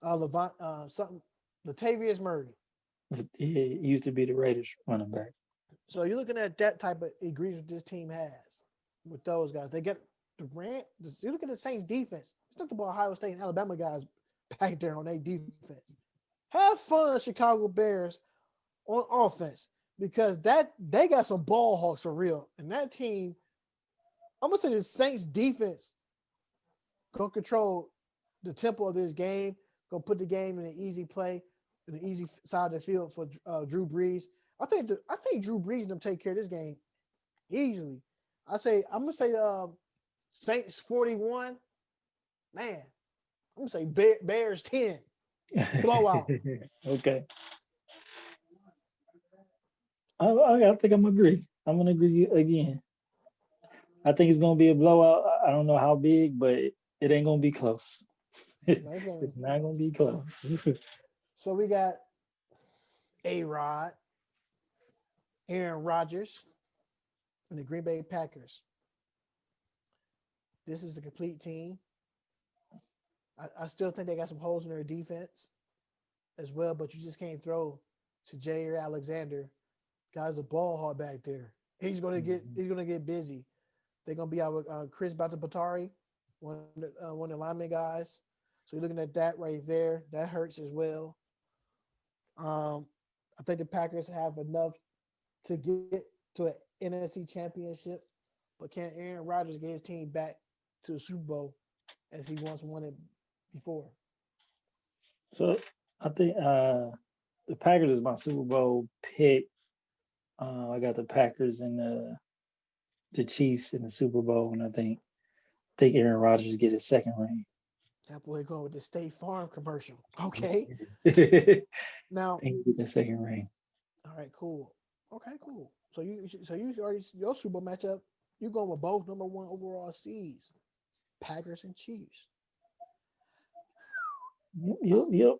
Levant, something. Latavius Murray. He used to be the Raiders running back. So you're looking at that type of ingredients this team has with those guys. They get Durant. You look at the Saints defense. It's not the Ohio State and Alabama guys back there on their defense. Have fun, Chicago Bears, on offense because they got some ball hawks for real. And that team, I'm gonna say the Saints defense gonna control the tempo of this game. Gonna put the game in an easy play, in an easy side of the field for Drew Brees. I think Drew Brees and them take care of this game easily. I'm gonna say Saints 41. Man, I'm gonna say Bears 10. Blowout. Okay. I think I'm agree. I'm gonna agree again. I think it's gonna be a blowout. I don't know how big, but it ain't gonna be close. It's not gonna be close. So we got A-Rod, Aaron Rodgers, and the Green Bay Packers. This is the complete team. I still think they got some holes in their defense as well, but you just can't throw to Jair Alexander. Guy's a ball hog back there. He's gonna get busy. They're gonna be out with Chris Batapatari, one of the lineman guys. So you're looking at that right there. That hurts as well. I think the Packers have enough to get to an NFC championship, but can Aaron Rodgers get his team back to the Super Bowl as he once won it before? So I think the Packers is my Super Bowl pick. I got the Packers and the Chiefs in the Super Bowl, and I think Aaron Rodgers get his second ring. That boy going with the State Farm commercial. Okay. I Now, think he get the second ring. all right, cool. Okay, cool. So you already your Super Bowl matchup. You going with both number one overall seeds, Packers and Chiefs. Yep.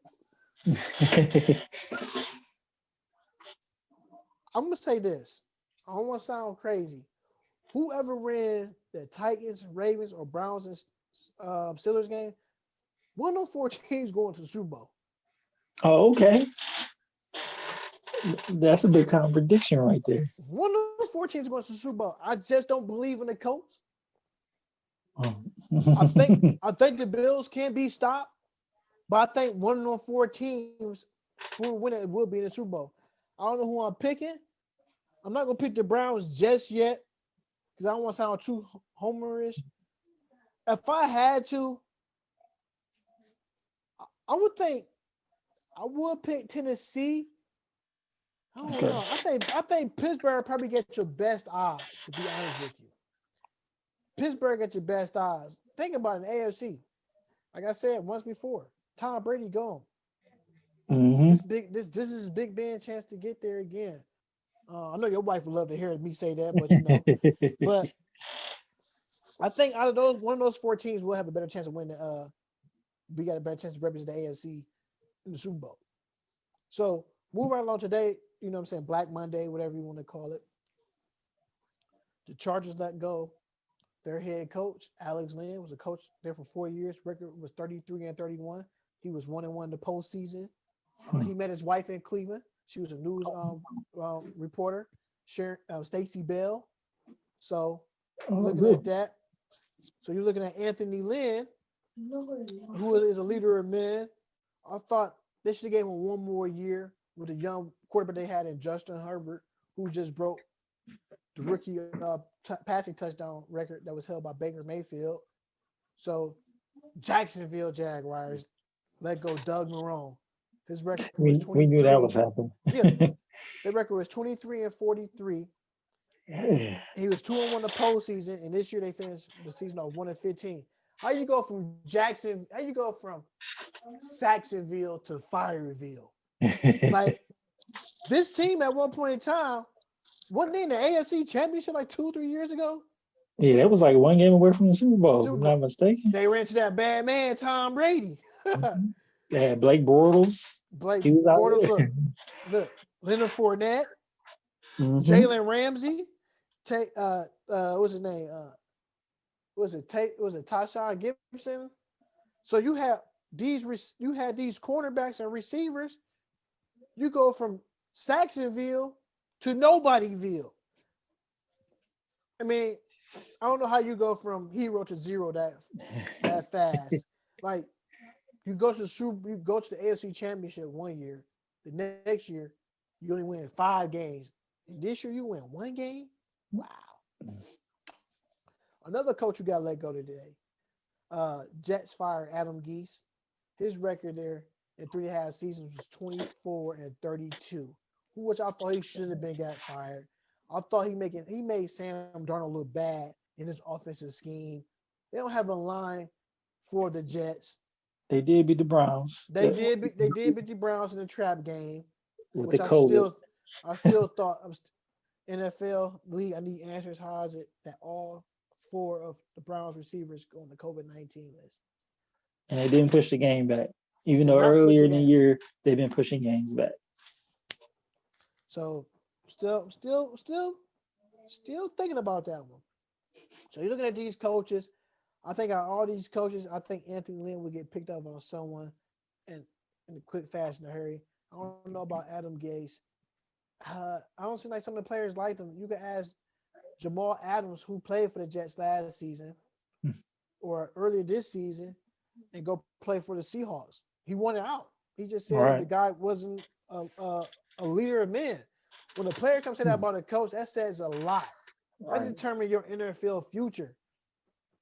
I'm gonna say this. I don't want to sound crazy. Whoever ran the Titans, Ravens, or Browns and Steelers game, one of those four teams going to the Super Bowl. Oh, okay. That's a big time prediction right there. One of the four teams going to the Super Bowl. I just don't believe in the Colts. I think the Bills can be stopped, but I think one of those four teams will win it will be in the Super Bowl. I don't know who I'm picking. I'm not gonna pick the Browns just yet because I don't want to sound too homerish. If I had to, I would pick Tennessee. I don't know. I think Pittsburgh probably gets your best odds, to be honest with you. Pittsburgh gets your best odds. Think about it in AFC. Like I said once before, Tom Brady gone. Mm-hmm. This is his Big Ben chance to get there again. I know your wife would love to hear me say that, but you know. But I think out of those, one of those four teams will have a better chance of winning. We got a better chance to represent the AFC in the Super Bowl. So moving right along today, you know what I'm saying, Black Monday, whatever you want to call it. The Chargers let go their head coach, Alex Lynn, was a coach there for 4 years. Record was 33-31. He was 1-1 in the postseason. He met his wife in Cleveland. She was a news reporter, Stacey Bell. So looking at that. So you're looking at Anthony Lynn, who is a leader of men. I thought they should have gave him one more year with a young quarterback they had in Justin Herbert, who just broke the rookie passing touchdown record that was held by Baker Mayfield. So Jacksonville Jaguars let go Doug Marrone. His record was 23. We knew that was happening. Yeah, their record was 23-43. Yeah. He was 2-1 the postseason, and this year they finished the season off 1-15. How you go from Saxonville to Fireville? Like this team at one point in time wasn't they in the AFC Championship like 2 or 3 years ago? Yeah, that was like one game away from the Super Bowl, if I'm not mistaken. They ran to that bad man, Tom Brady. They had Blake Bortles. Blake Bortles, look, Leonard Fournette, Jalen Ramsey, what's his name? Was it Tashawn Gibson? So you had these cornerbacks and receivers. You go from Saxonville to Nobodyville. I mean, I don't know how you go from hero to zero that fast. Like you go to the AFC Championship 1 year, the next year you only win 5 games, and this year you win 1 game. Wow. Another coach who got let go today, Jets fired Adam Gase. His record there in 3.5 seasons was 24-32, which I thought he should have been got fired. I thought he made Sam Darnold look bad in his offensive scheme. They don't have a line for the Jets. They did beat the Browns. They did beat the Browns in the trap game, with which the COVID. I still thought NFL league. I need answers. How is it that all 4 of the Browns receivers go on the COVID-19 list? And they didn't push the game back, even though earlier in the year they've been pushing games back. So still thinking about that one. So you're looking at these coaches. I think out of all these coaches, I think Anthony Lynn will get picked up on someone in a quick fashion, in a hurry. I don't know about Adam Gase. I don't see like some of the players like them. You could ask Jamal Adams, who played for the Jets last season or earlier this season. and go play for the Seahawks. He wanted out. He just said the Right. guy wasn't a leader of men. When a player comes to say that about a coach, that says a lot. That Right. determines your NFL future.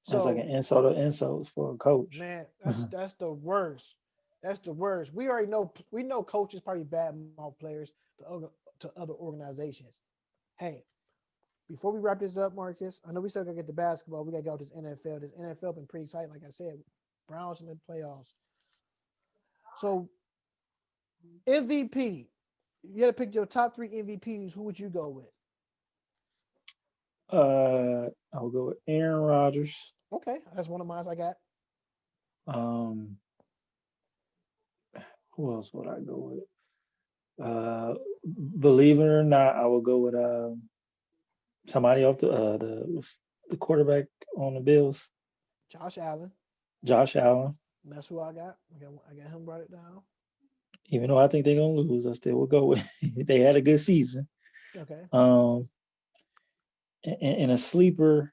That's like So, an insult of insults for a coach. man, that's the worst. That's the worst. We know coaches probably bad mouth players to other organizations. Hey, before we wrap this up, Marcus, I know we still gotta get to basketball. We gotta go to this NFL. This NFL been pretty exciting, like I said. Browns in the playoffs. So MVP, you got to pick your top three MVPs. Who would you go with? I'll go with Aaron Rodgers. Okay, that's one of mine. I got. Um, who else would I go with? Believe it or not, I will go with somebody off the quarterback on the Bills, Josh Allen. Josh Allen. That's who I got. I got him. Brought it down. Even though I think they're gonna lose, I still will go with. They had a good season. Okay. And a sleeper.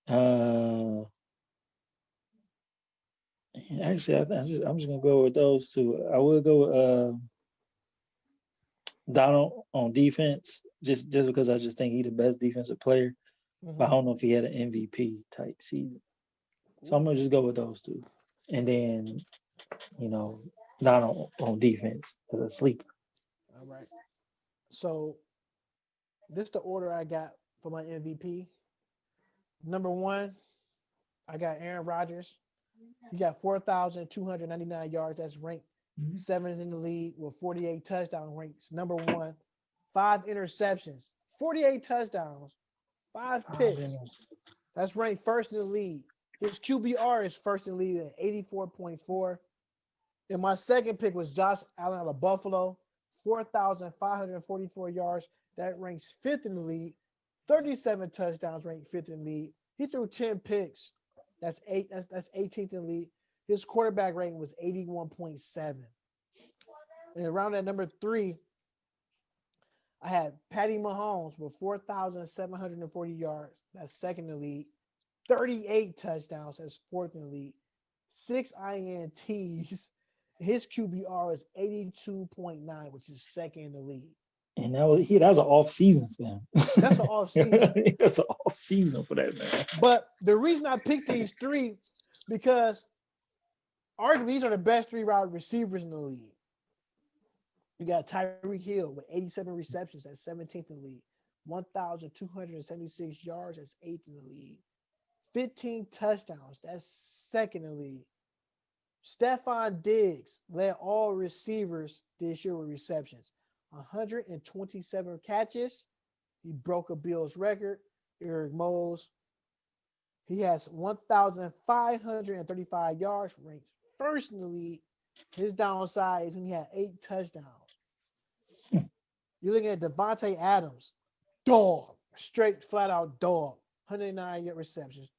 Uh, Actually, I'm just gonna go with those two. I will go with Donald on defense, just because I just think he's the best defensive player. But I don't know if he had an MVP type season. So I'm gonna just go with those two, and then Donald on defense as a sleeper. All right. So this is the order I got for my MVP. Number one, I got Aaron Rodgers. He got 4,299 yards. That's ranked seventh in the league with 48 touchdown ranks. Number one, 5 interceptions, 48 touchdowns, 5 picks. That's ranked first in the league. His QBR is first in the league at 84.4. And my second pick was Josh Allen out of Buffalo, 4,544 yards. That ranks fifth in the league. 37 touchdowns, ranked fifth in the league. He threw 10 picks. That's 18th in the league. His quarterback rating was 81.7. And around at number three, I had Patty Mahomes with 4,740 yards. That's second in the league. 38 touchdowns. That's fourth in the league. 6 INTs. His QBR is 82.9, which is second in the league. And that was an off season for him. That's an off season. That's an off season for that man. But the reason I picked these three, because arguably these are the best three wide receivers in the league. You got Tyreek Hill with 87 receptions, that's 17th in the league. 1,276 yards, that's 8th in the league. 15 touchdowns, that's second in the league. Stephon Diggs led all receivers this year with receptions. 127 catches. He broke a Bills record. Eric Mose. He has 1,535 yards, ranked first in the league. His downside is when he had 8 touchdowns. You're looking at Devontae Adams. Dog. Straight, flat out dog. 109 receptions.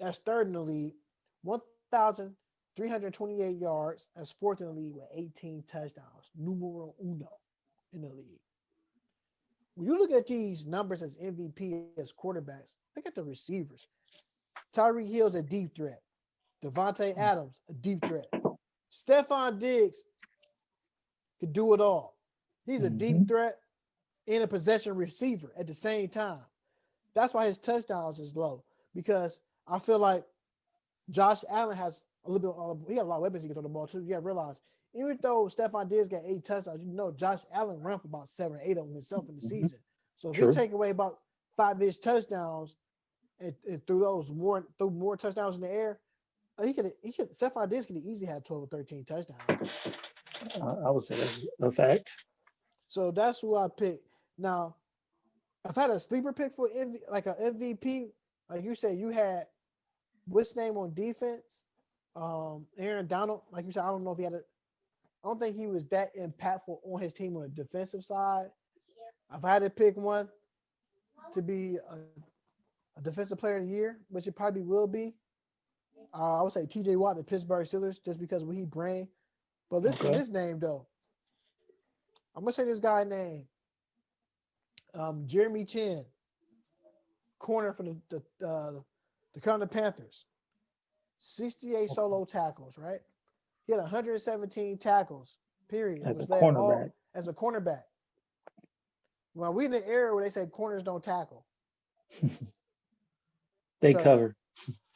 That's third in the league. 1,328 yards. That's fourth in the league with 18 touchdowns. Numero uno in the league. When you look at these numbers as MVP, as quarterbacks, look at the receivers. Tyreek Hill's a deep threat. Devontae Adams, a deep threat. Stephon Diggs could do it all. He's a deep threat and a possession receiver at the same time. That's why his touchdowns is low, because I feel like Josh Allen has a little bit. He got a lot of weapons he can throw the ball too. You got to realize, even though Stephon Diggs got 8 touchdowns, Josh Allen ran for about 7 or 8 of them himself in the season. So if you take away about 5-ish touchdowns and threw more touchdowns in the air, Stephon Diggs could easily have 12 or 13 touchdowns. I would say that's a fact. So that's who I picked. Now, I've had a sleeper pick for like an MVP. Like you said, you had what's name on defense? Aaron Donald. Like you said, I don't know if I don't think he was that impactful on his team on the defensive side. I've had to pick one to be a defensive player of the year, which it probably will be. I would say TJ Watt, the Pittsburgh Steelers, just because of what he bring. But listen to this name though. I'm gonna say this guy name. Jeremy Chin, corner for the Carolina Panthers. 68 solo tackles, right? He had 117 tackles, period. As a Was led all cornerback, as a cornerback. Well, we in the era where they say corners don't tackle. they So cover.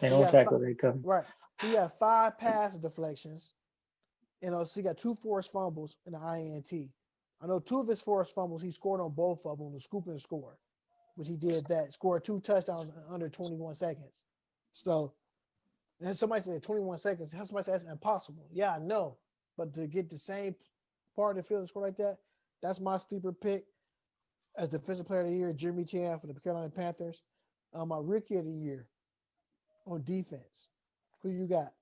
They he don't got tackle. They cover. right. He got 5 pass deflections. So he got 2 forced fumbles and an INT. I know 2 of his forced fumbles, he scored on both of them, the scoop and score, which he did that. Scored 2 touchdowns in under 21 seconds. So, and then somebody said 21 seconds. Somebody said that's impossible. Yeah, I know. But to get the same part of the field and score like that, that's my sleeper pick as Defensive Player of the Year, Jeremy Chan for the Carolina Panthers. My Rookie of the Year on defense. Who you got?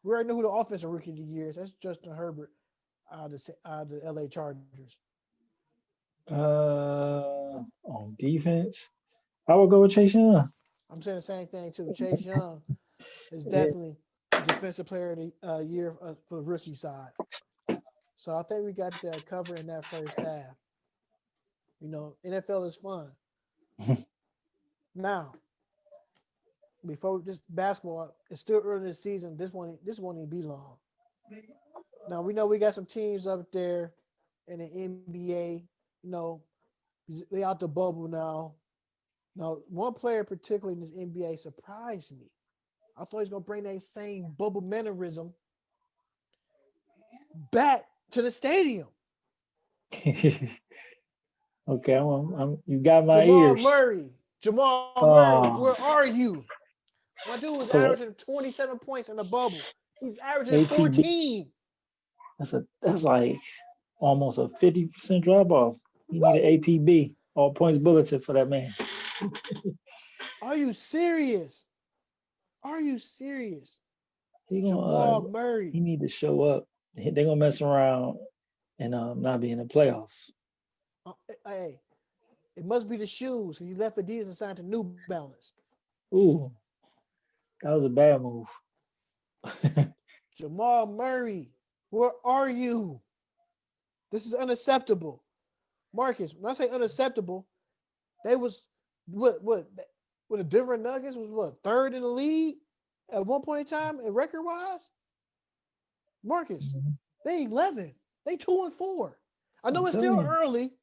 We already know who the offensive Rookie of the Year is. That's Justin Herbert out of the LA Chargers. On defense, I would go with Chase Young. I'm saying the same thing too. Chase Young is Yeah. definitely Defensive Player of the Year for the rookie side. So I think we got that covered in that first half. NFL is fun. Now, before this basketball, it's still early in the season. This won't even be long. Now we know we got some teams up there in the NBA. They out the bubble now. Now, one player particularly in this NBA surprised me. I thought he was gonna bring that same bubble mannerism back to the stadium. Okay, you got my ears. Jamal Murray, Oh, where are you? My dude was pull up averaging 27 points in the bubble. He's averaging APB. 14. That's like almost a 50% drop off. You need an APB, all points bulletin for that man. Are you serious? Are you serious? He Jamal gonna Murray. he need to show up. They're gonna mess around and not be in the playoffs. Hey, it must be the shoes because he left Adidas and signed to New Balance. Ooh, that was a bad move. Jamal Murray, where are you? This is unacceptable. Marcus, when I say unacceptable, they was what the Denver Nuggets was third in the league at one point in time and record wise. Marcus, they 11. They 2-4. I know I'm it's still telling you, early.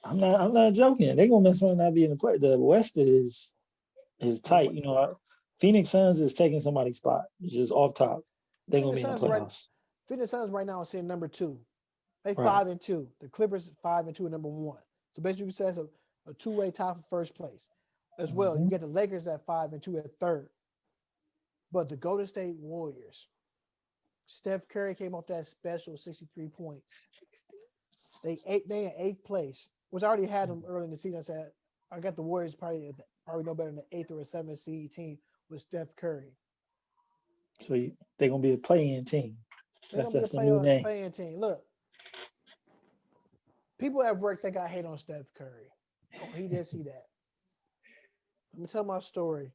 I'm not joking. They're gonna mess around and not be in the play. The West is tight. Phoenix Suns is taking somebody's spot. Just off top. They're gonna be in the playoffs. Phoenix Suns right now is sitting number 2. They Right. 5-2. The Clippers 5-2 and number 1. So basically, you say it's a two-way tie for first place. As well, you get the Lakers at 5-2 at third. But the Golden State Warriors, Steph Curry came off that special 63 points. They in 8th place, which I already had them early in the season. I said I got the Warriors probably no better than the 8th or 7th seed team with Steph Curry. So they're gonna be a play-in team. That's the new name. Playing team. Look, people at work think I hate on Steph Curry. Oh, he did see that. Let me tell my story.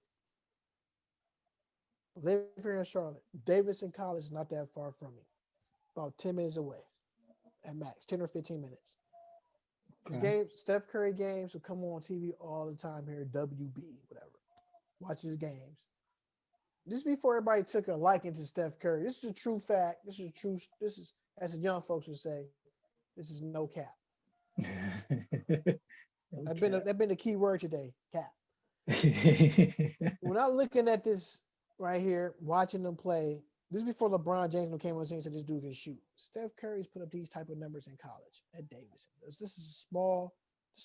I live here in Charlotte. Davidson College is not that far from me. About 10 minutes away at max, 10 or 15 minutes. Steph Curry games will come on TV all the time here, WB, whatever. Watch his games. This is before everybody took a liking to Steph Curry. This is a true fact. This is, as the young folks would say, this is no cap. That's been the key word today, cap. When I'm looking at this right here, watching them play, this is before LeBron James came on the scene and said this dude can shoot. Steph Curry's put up these type of numbers in college at Davidson. This is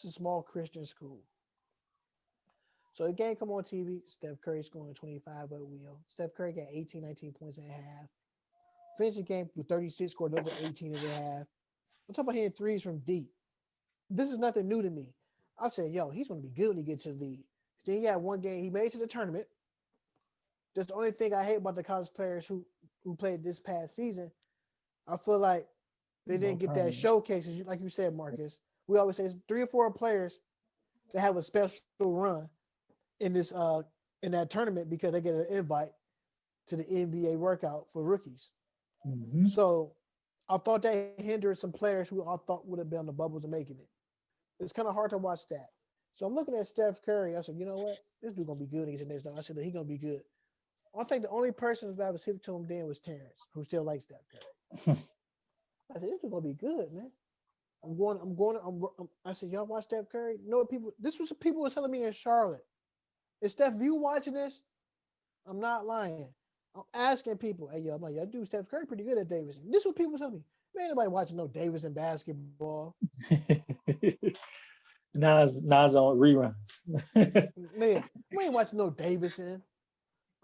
a small Christian school. So the game come on TV, Steph Curry scoring 25 at will. Steph Curry got 18, 19 points at half. Finished the game with 36, scored another 18 at half. I'm talking about hitting threes from deep. This is nothing new to me. I said, yo, he's going to be good when he gets to the league. Then he had one game, he made it to the tournament. That's the only thing I hate about the college players who played this past season. I feel like they didn't get that showcase, like you said, Marcus. We always say it's 3 or 4 players that have a special run in this in that tournament because they get an invite to the NBA workout for rookies. Mm-hmm. So I thought that hindered some players who I thought would have been on the bubbles and making it. It's kind of hard to watch that. So I'm looking at Steph Curry. I said, you know what? This dude gonna be good against the next time. I said that he gonna be good. I think the only person that was hip to him then was Terrence, who still likes Steph Curry. I said, this dude gonna be good, man. I said, y'all watch Steph Curry? You know what people? This was what people were telling me in Charlotte. Is Steph, you watching this? I'm not lying. I'm asking people, hey, yo, I'm like, y'all do Steph Curry pretty good at Davidson. This is what people tell me. Man, nobody watching no Davidson basketball. Nas on reruns. Man, we ain't watching no Davidson.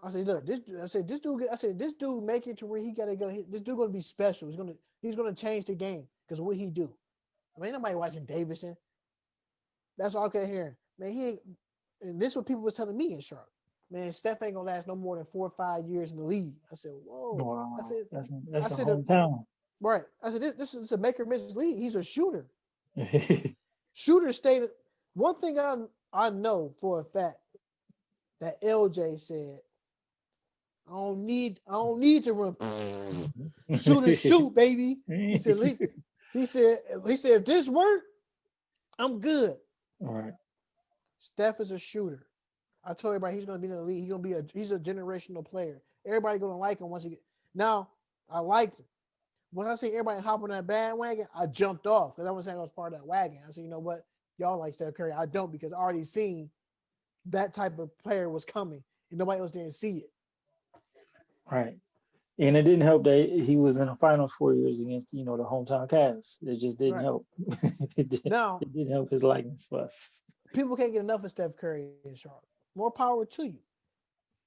I said, look, this dude make it to where he gotta go. This dude gonna be special. He's gonna change the game because what he do. I mean, ain't nobody watching Davidson. That's all I kept hearing. Man, he ain't. And this is what people was telling me in Charlotte. Man, Steph ain't gonna last no more than 4 or 5 years in the league. I said, whoa. Wow, that's I a said, hometown. right. I said, this is a make or miss league. He's a shooter. Shooter stated one thing I know for a fact that LJ said, I don't need to run. Shoot, baby. He said, at least, he said, if this work, I'm good. All right. Steph is a shooter. I told everybody he's gonna be in the league. He's a generational player. Everybody gonna like him once he get. Now I liked him. When I see everybody hop on that bandwagon, I jumped off because I was saying I was part of that wagon. I said, you know what, y'all like Steph Curry. I don't because I already seen that type of player was coming and nobody else didn't see it. Right. And it didn't help that he was in the finals 4 years against, the hometown Cavs. It just didn't help. It didn't help his likeness for us. People can't get enough of Steph Curry in Charlotte. More power to you.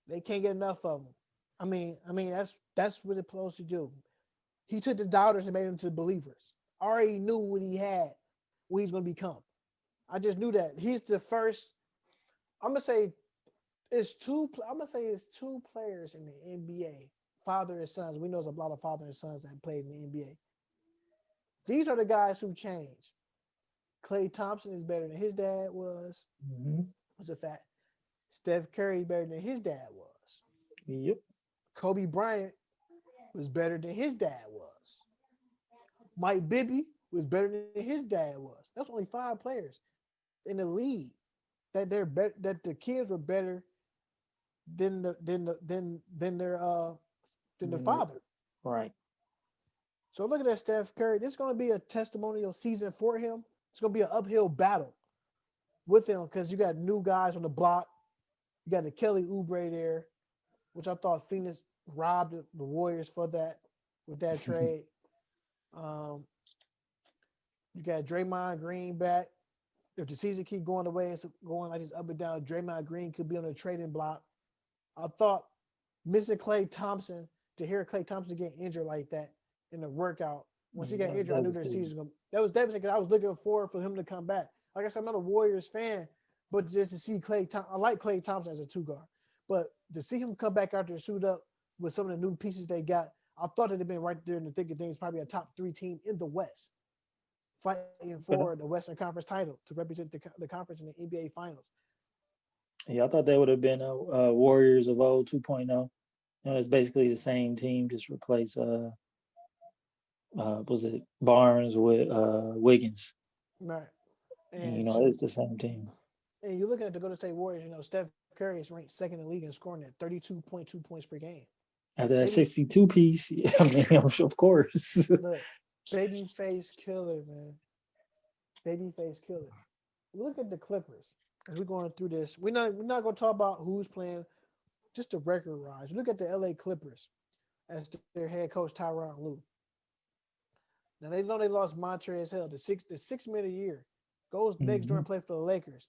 They can't get enough of him. I mean, that's what it's supposed to do. He took the doubters and made them to believers. I already knew what he had, what he's going to become. I just knew that. He's the first. I'm gonna say it's two players in the NBA, father and sons. We know there's a lot of father and sons that played in the NBA. These are the guys who changed. Klay Thompson is better than his dad was. Mm-hmm. That's a fact. Steph Curry is better than his dad was. Yep. Kobe Bryant was better than his dad was. Mike Bibby was better than his dad was. That's only 5 players in the league that they're better. That the kids were better than their father. Right. So look at that, Steph Curry. This is going to be a testimonial season for him. It's going to be an uphill battle with him because you got new guys on the block. You got the Kelly Oubre there, which I thought Phoenix robbed the Warriors for that with that trade. You got Draymond Green back. If the season keep going the way it's going like this up and down, Draymond Green could be on the trading block. I thought missing Klay Thompson, to hear Klay Thompson get injured like that in the workout. Once he got injured, I knew their season was that was devastating. I was looking forward for him to come back. Like I said, I'm not a Warriors fan, but just to see Klay Thompson, I like Klay Thompson as a 2-guard. But to see him come back out there and suit up with some of the new pieces they got, I thought it'd have been right there in the thick of things, probably a top 3 team in the West, fighting for the Western Conference title to represent the conference in the NBA Finals. Yeah, I thought that would have been a Warriors of old 2.0. It's basically the same team, just replace was it Barnes with Wiggins? Right. And it's the same team. And you're looking at the Golden State Warriors, Steph Curry is ranked second in the league in scoring at 32.2 points per game. After that 62 piece, I mean, of course. Look, babyface killer, man. Babyface killer. Look at the Clippers as we're going through this. We're not going to talk about who's playing, just the record rise. Look at the LA Clippers as their head coach Tyronn Lue. Now they know they lost Montrezl Harrell, the sixth man of the year. Goes next door and play for the Lakers.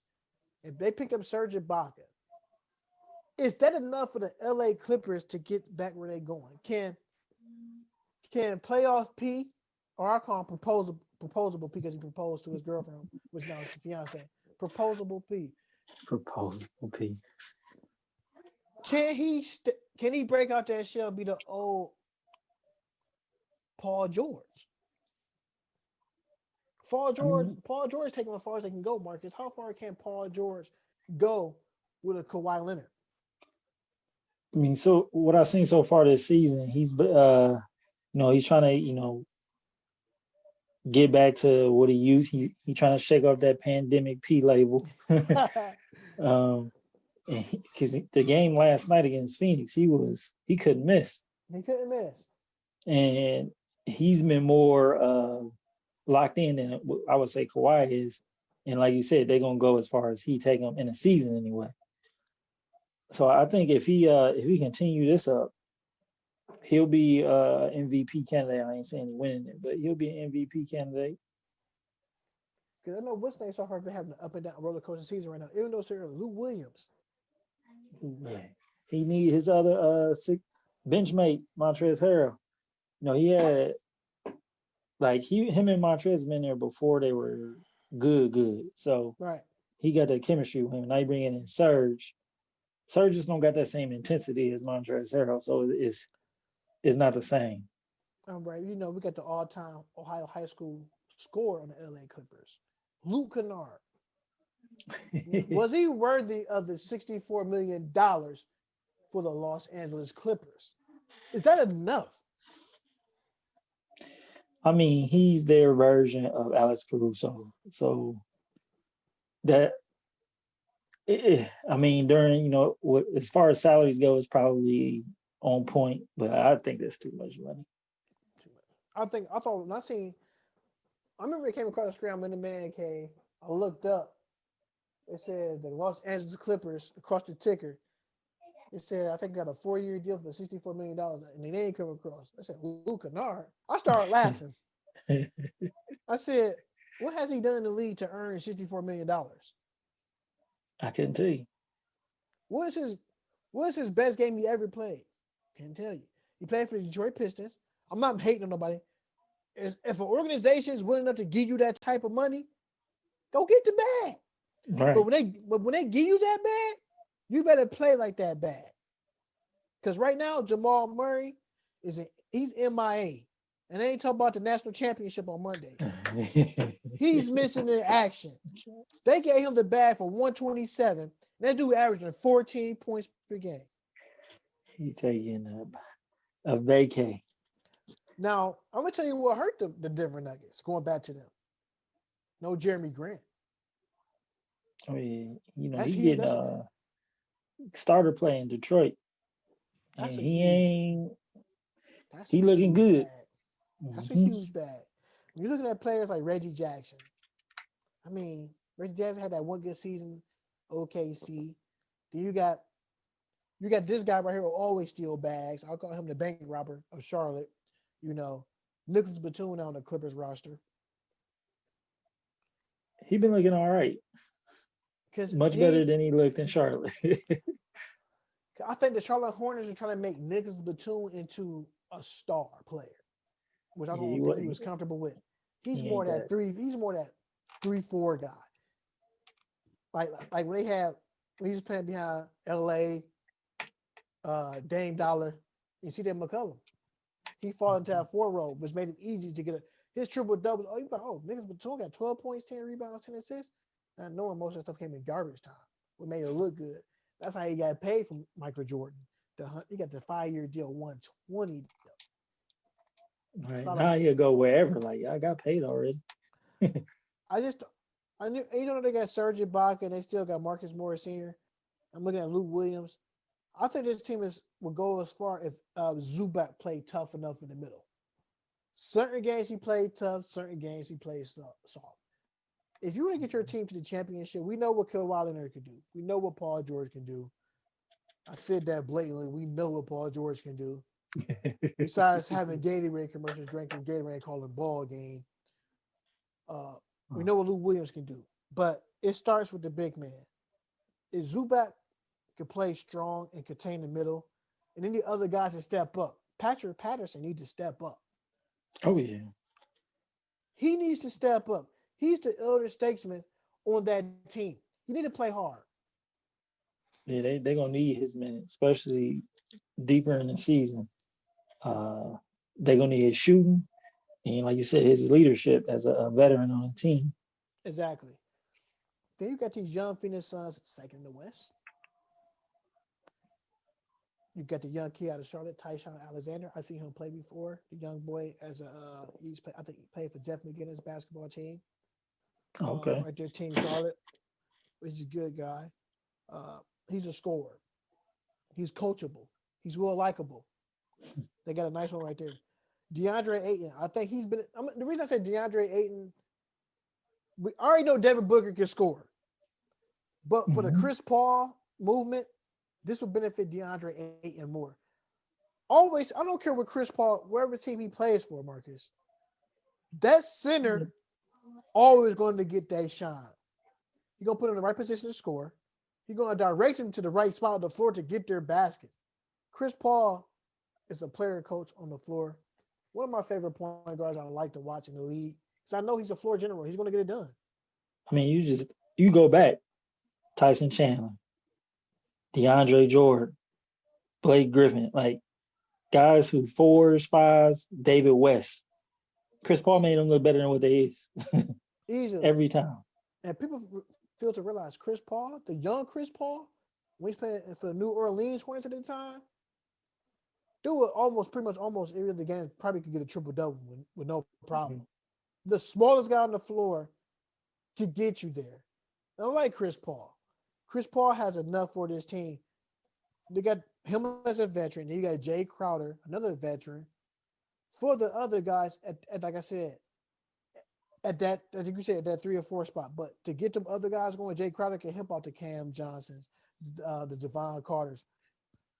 If they picked up Serge Ibaka, is that enough for the LA Clippers to get back where they're going? Can playoff P, or I call him proposable P because he proposed to his girlfriend, which now is his fiance. Proposable P. Proposable P. Can he break out that shell and be the old Paul George? Paul George taking as far as they can go, Marcus. How far can Paul George go with a Kawhi Leonard? I mean, so what I've seen so far this season, he's he's trying to, get back to what he used. He trying to shake off that pandemic P label. Because the game last night against Phoenix, he couldn't miss, He couldn't miss. and he's been more locked in than I would say Kawhi is. And like you said, they're gonna go as far as he take them in a season anyway. So I think if he continue this up, he'll be MVP candidate. I ain't saying he winning it, but he'll be an MVP candidate. Because I know what's name so far been having an up and down roller coaster season right now. Even though it's early, Lou Williams. Yeah. He need his other benchmate, Montrezl Harrell. You know, he had him and Montrezl been there before they were good. So Right. he got that chemistry with him. Now you bring in Serge. Serge just don't got that same intensity as Montrezl Harrell, so it's not the same. Right. You know, we got the all-time Ohio high school scorer on the LA Clippers, Luke Kennard. Was he worthy of the $64 million for the Los Angeles Clippers? Is that enough? I mean, he's their version of Alex Caruso. So that, I mean, during, as far as salaries go, it's probably on point, but I think that's too much money. I remember it came across the screen. I'm in the man cave. I looked up. It said the Los Angeles Clippers across the ticker. It said, I think got a 4-year deal for $64 million, and they didn't come across. I said, Luke Kennard. I started laughing. I said, what has he done in the league to earn $64 million? I couldn't tell you. What is his best game he ever played? Can't tell you. He played for the Detroit Pistons. I'm not hating on nobody. If an organization is willing enough to give you that type of money, go get the bag. Right. But when they give you that bag, you better play like that bag. Because right now, Jamal Murray he's MIA. And they ain't talking about the national championship on Monday. He's missing in action. They gave him the bag for 127. That dude averaging 14 points per game. He taking a vacay. Now, I'm going to tell you what hurt the Denver Nuggets, going back to them. No Jeremy Grant. I mean, That's he huge. getting starter play in Detroit. And he looking good. Bag. That's a huge bag. When you're looking at players like Reggie Jackson. I mean, Reggie Jackson had that one good season, OKC. Then you got this guy right here who always steal bags. I'll call him the bank robber of Charlotte. Nicholas Batum on the Clippers roster. He been looking all right. Much better than he looked in Charlotte. I think the Charlotte Hornets are trying to make Nicholas Batum into a star player, which I don't think he was comfortable with. He's more that 3-4 guy. Like when he was playing behind LA, Dame Dollar, and CJ McCollum. He fall into that 4 role, which made it easy to get his triple doubles. Nicholas Batum got 12 points, 10 rebounds, 10 assists. Not knowing most of that stuff came in garbage time, what made it look good. That's how he got paid from Michael Jordan. He got the 5-year deal, 120 deal. Right now he'll go wherever. Like, I got paid already. I knew, they got Serge Ibaka and they still got Marcus Morris Sr. I'm looking at Luke Williams. I think this team will go as far if Zubac played tough enough in the middle. Certain games he played tough, certain games he played soft. If you want to get your team to the championship, we know what Kawhi Leonard can do. We know what Paul George can do. I said that blatantly. We know what Paul George can do. Besides having Gatorade commercials, drinking Gatorade, calling ball game. We know what Lou Williams can do. But it starts with the big man. If Zubac can play strong and contain the middle, and then the other guys to step up. Patrick Patterson needs to step up. Oh, yeah. He needs to step up. He's the elder statesman on that team. You need to play hard. Yeah, they're going to need his minutes, especially deeper in the season. They're going to need his shooting and, like you said, his leadership as a veteran on the team. Exactly. Then you got these young Phoenix Suns, second in the West. You got the young kid out of Charlotte, Tyshawn Alexander. I seen him play before. The young boy as a I think he played for Jeff McGinnis basketball team. Okay. Right there, Team Charlotte. He's a good guy. He's a scorer. He's coachable. He's real likable. They got a nice one right there. DeAndre Ayton. I think he's been. The reason I said DeAndre Ayton, we already know Devin Booker can score, but for the Chris Paul movement, this would benefit DeAndre Ayton more. Always, I don't care what Chris Paul, wherever team he plays for, Marcus, that center always going to get that shine. He's going to put him in the right position to score. He's going to direct him to the right spot on the floor to get their basket. Chris Paul is a player coach on the floor. One of my favorite point guards I like to watch in the league. Because I know he's a floor general. He's going to get it done. I mean, you go back, Tyson Chandler, DeAndre Jordan, Blake Griffin, like guys who 4s, 5s, David West. Chris Paul made them look better than what they is. Easily. Every time. And people fail to realize Chris Paul, the young Chris Paul, when he's playing for the New Orleans Hornets at the time, dude pretty much every other game probably could get a triple-double with no problem. Mm-hmm. The smallest guy on the floor could get you there. I don't like Chris Paul. Chris Paul has enough for this team. They got him as a veteran. Then you got Jay Crowder, another veteran. For the other guys, at like I said, at that, as you said, that 3 or 4 spot. But to get them other guys going, Jay Crowder can help out the Cam Johnsons, the Devon Carters.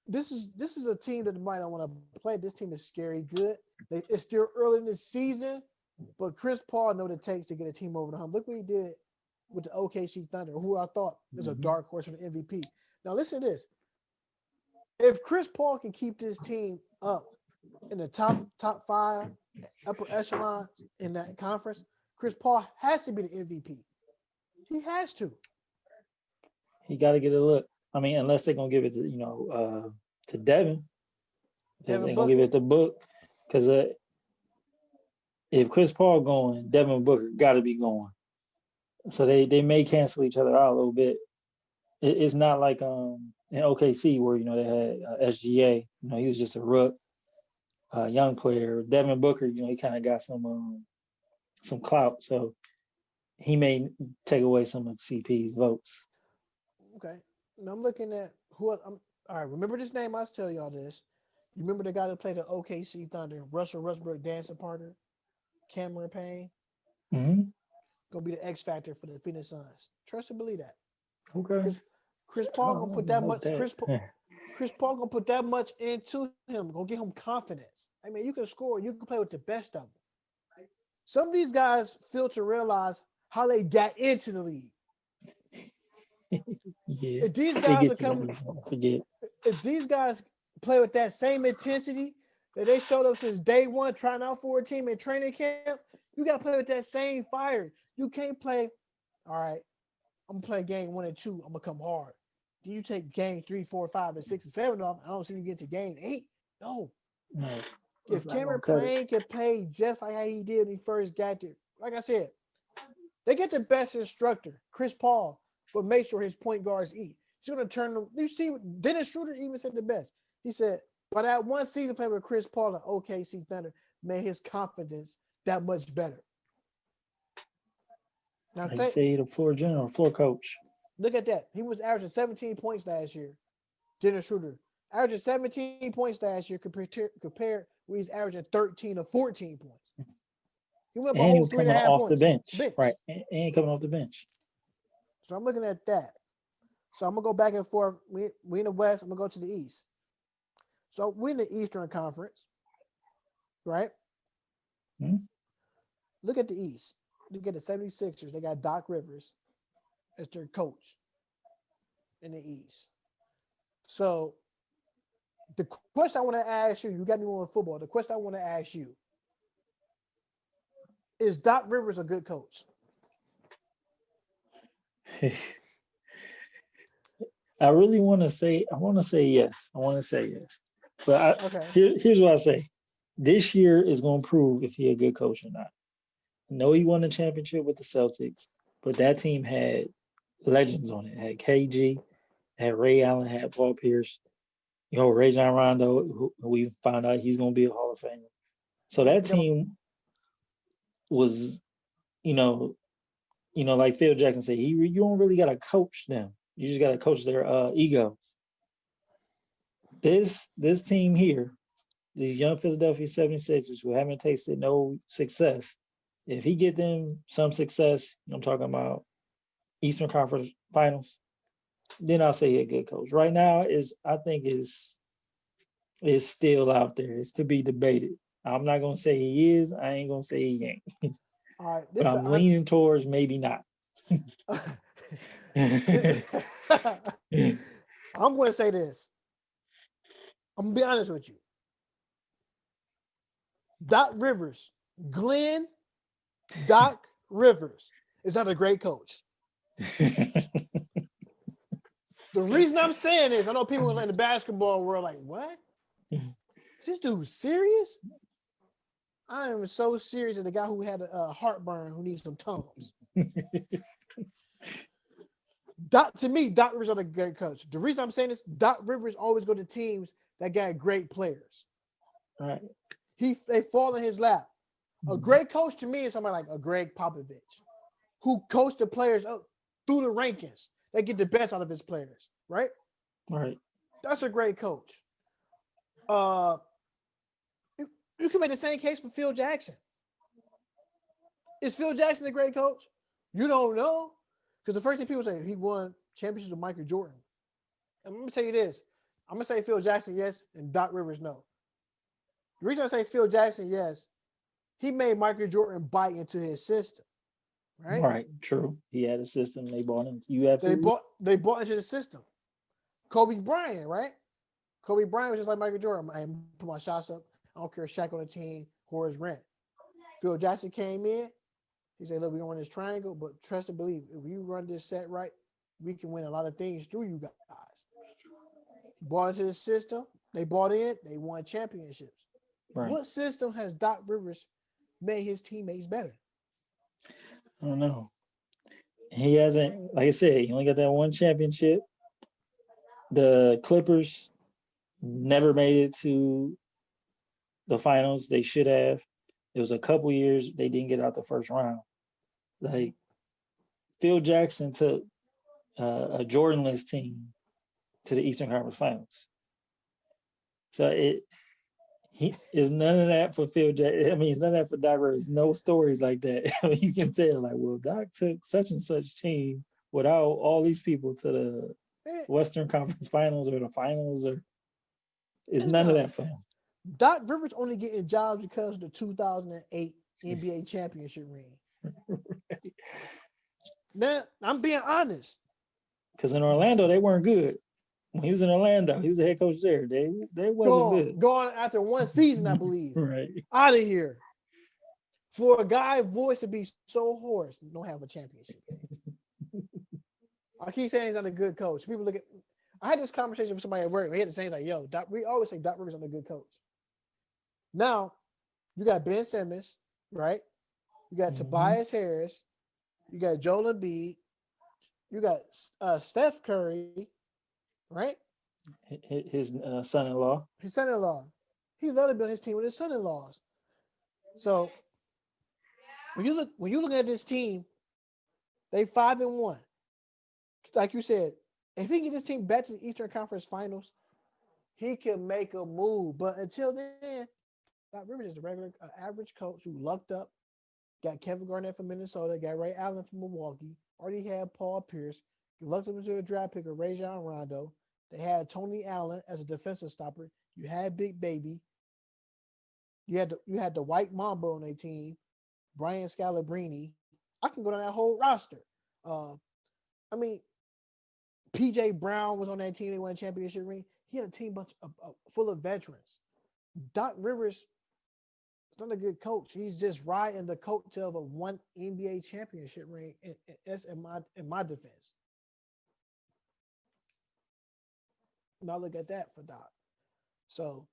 This is a team that might not want to play. This team is scary good. It's still early in the season, but Chris Paul knows what it takes to get a team over the hump. Look what he did with the OKC Thunder, who I thought is a dark horse for the MVP. Now listen to this. If Chris Paul can keep this team up in the top 5 upper echelons in that conference, Chris Paul has to be the MVP. He has to. He got to get a look. I mean, unless they're gonna give it to Devin. They're gonna give it to Book, because if Chris Paul going, Devin Booker got to be going. So they may cancel each other out a little bit. It's not like in OKC where they had SGA. He was just a rook, young player. Devin Booker, he kind of got some clout, so he may take away some of CP's votes. Okay. Now I'm looking at all right, remember this name, I'll tell y'all this. You remember the guy that played the OKC Thunder, Russell Westbrook dancing partner, Cameron Payne? Mm-hmm. Gonna be the X factor for the Phoenix Suns. Trust and believe that. Okay. Chris Paul gonna put that much. Chris Paul gonna put that much into him. Gonna give him confidence. I mean, you can score. You can play with the best of them. Some of these guys fail to realize how they got into the league. Yeah. If these guys are coming, if these guys play with that same intensity that they showed up since day one, trying out for a team in training camp, you gotta play with that same fire. You can't play. All right, I'm gonna play game 1 and 2. I'm gonna come hard. Do you take game 3, 4, 5, and 6 and 7 off? I don't see you get to game 8. No. If Cameron Payne can play just like how he did when he first got there, like I said, they get the best instructor, Chris Paul, but make sure his point guards eat. He's gonna turn them. You see, Dennis Schroeder even said the best. He said, "By that one season playing with Chris Paul and OKC Thunder made his confidence that much better." Now, you say the floor coach. Look at that. He was averaging 17 points last year. Dennis Schroeder averaging 17 points last year compared with he's averaging 13 or 14 points. He went up a whole 3.5 off points. The bench. Right, and coming off the bench. So I'm looking at that. So I'm gonna go back and forth. We in the West. I'm gonna go to the East. So we're in the Eastern Conference, right? Mm-hmm. Look at the East. Look at the 76ers. They got Doc Rivers as their coach in the East. So the question I want to ask you got me on football. The question I want to ask you is Doc Rivers a good coach? I really want to say yes. But here's what I say. This year is going to prove if he's a good coach or not. I know he won the championship with the Celtics, but that team had legends on it. It had KG, had Ray Allen, had Paul Pierce. Rajon Rondo, who we found out he's going to be a Hall of Famer. So that team was, like Phil Jackson said, you don't really got to coach them. You just got to coach their egos. This team here, these young Philadelphia 76ers who haven't tasted no success, if he get them some success, I'm talking about Eastern Conference Finals, then I'll say he's a good coach. Right now, I think is still out there. It's to be debated. I'm not gonna say he is. I ain't gonna say he ain't. All right, But I'm leaning towards maybe not. I'm going to say this. I'm going to be honest with you. Doc Rivers, Doc Rivers is not a great coach. The reason I'm saying this, I know people in the basketball world like, what? This dude serious? I am so serious as the guy who had a heartburn who needs some Tums. To me, Doc Rivers is a great coach. The reason I'm saying this, Doc Rivers always go to teams that got great players. All right. They fall in his lap. A great coach to me is somebody like a Greg Popovich, who coached the players up through the rankings. They get the best out of his players, right? Right. That's a great coach. You can make the same case for Phil Jackson. Is Phil Jackson a great coach? You don't know. Because the first thing people say, he won championships with Michael Jordan. And let me tell you this. I'm going to say Phil Jackson, yes, and Doc Rivers, no. The reason I say Phil Jackson, yes, he made Michael Jordan bite into his system. Right? Right. True. He had a system. They bought into. You absolutely. They bought into the system. Kobe Bryant, right? Kobe Bryant was just like Michael Jordan. I put my shots up. I don't care if Shaq on the team or his rent. Phil Jackson came in. He said, look, we don't run this triangle, but trust and believe. If you run this set right, we can win a lot of things through you guys. He bought into the system. They bought in. They won championships. Right. What system has Doc Rivers made his teammates better? I don't know. He hasn't, like I said, he only got that one championship. The Clippers never made it to the finals. They should have. It was a couple years they didn't get out the first round. Like Phil Jackson took a Jordanless team to the Eastern Conference Finals. So he is none of that for Phil Jackson. I mean, it's none of that for Doc Rivers. No stories like that. I mean, you can tell, like, well, Doc took such and such team without all these people to the Western Conference Finals or the finals, or it's none of that for him. Doc Rivers only getting jobs because of the 2008 NBA championship ring. Right. Now, I'm being honest. Because in Orlando, they weren't good. When he was in Orlando, he was the head coach there. They wasn't good. Gone after one season, I believe. Right. Out of here. For a guy's voice to be so hoarse, don't have a championship. I keep saying he's not a good coach. People look at. I had this conversation with somebody at work. They had the same like, "Yo, we always say Doc Rivers is not a good coach." Now, you got Ben Simmons, right? You got Tobias Harris. You got Joel Embiid. You got Steph Curry, right? His son-in-law. His son-in-law. He loved to build his team with his son-in-laws. So when you're looking at this team, they 5-1. Like you said, if he can get this team back to the Eastern Conference Finals, he can make a move. But until then, Doc Rivers is a regular, average coach who lucked up, got Kevin Garnett from Minnesota, got Ray Allen from Milwaukee, already had Paul Pierce, lucked up into a draft pick of Rajon Rondo. They had Tony Allen as a defensive stopper. You had Big Baby. You had the White Mamba on their team, Brian Scalabrine. I can go down that whole roster. I mean, P.J. Brown was on that team. They won a championship ring. He had a team full of veterans. Doc Rivers is not a good coach. He's just riding the coattail of a one NBA championship ring. And that's in my defense. Now look at that for Doc. So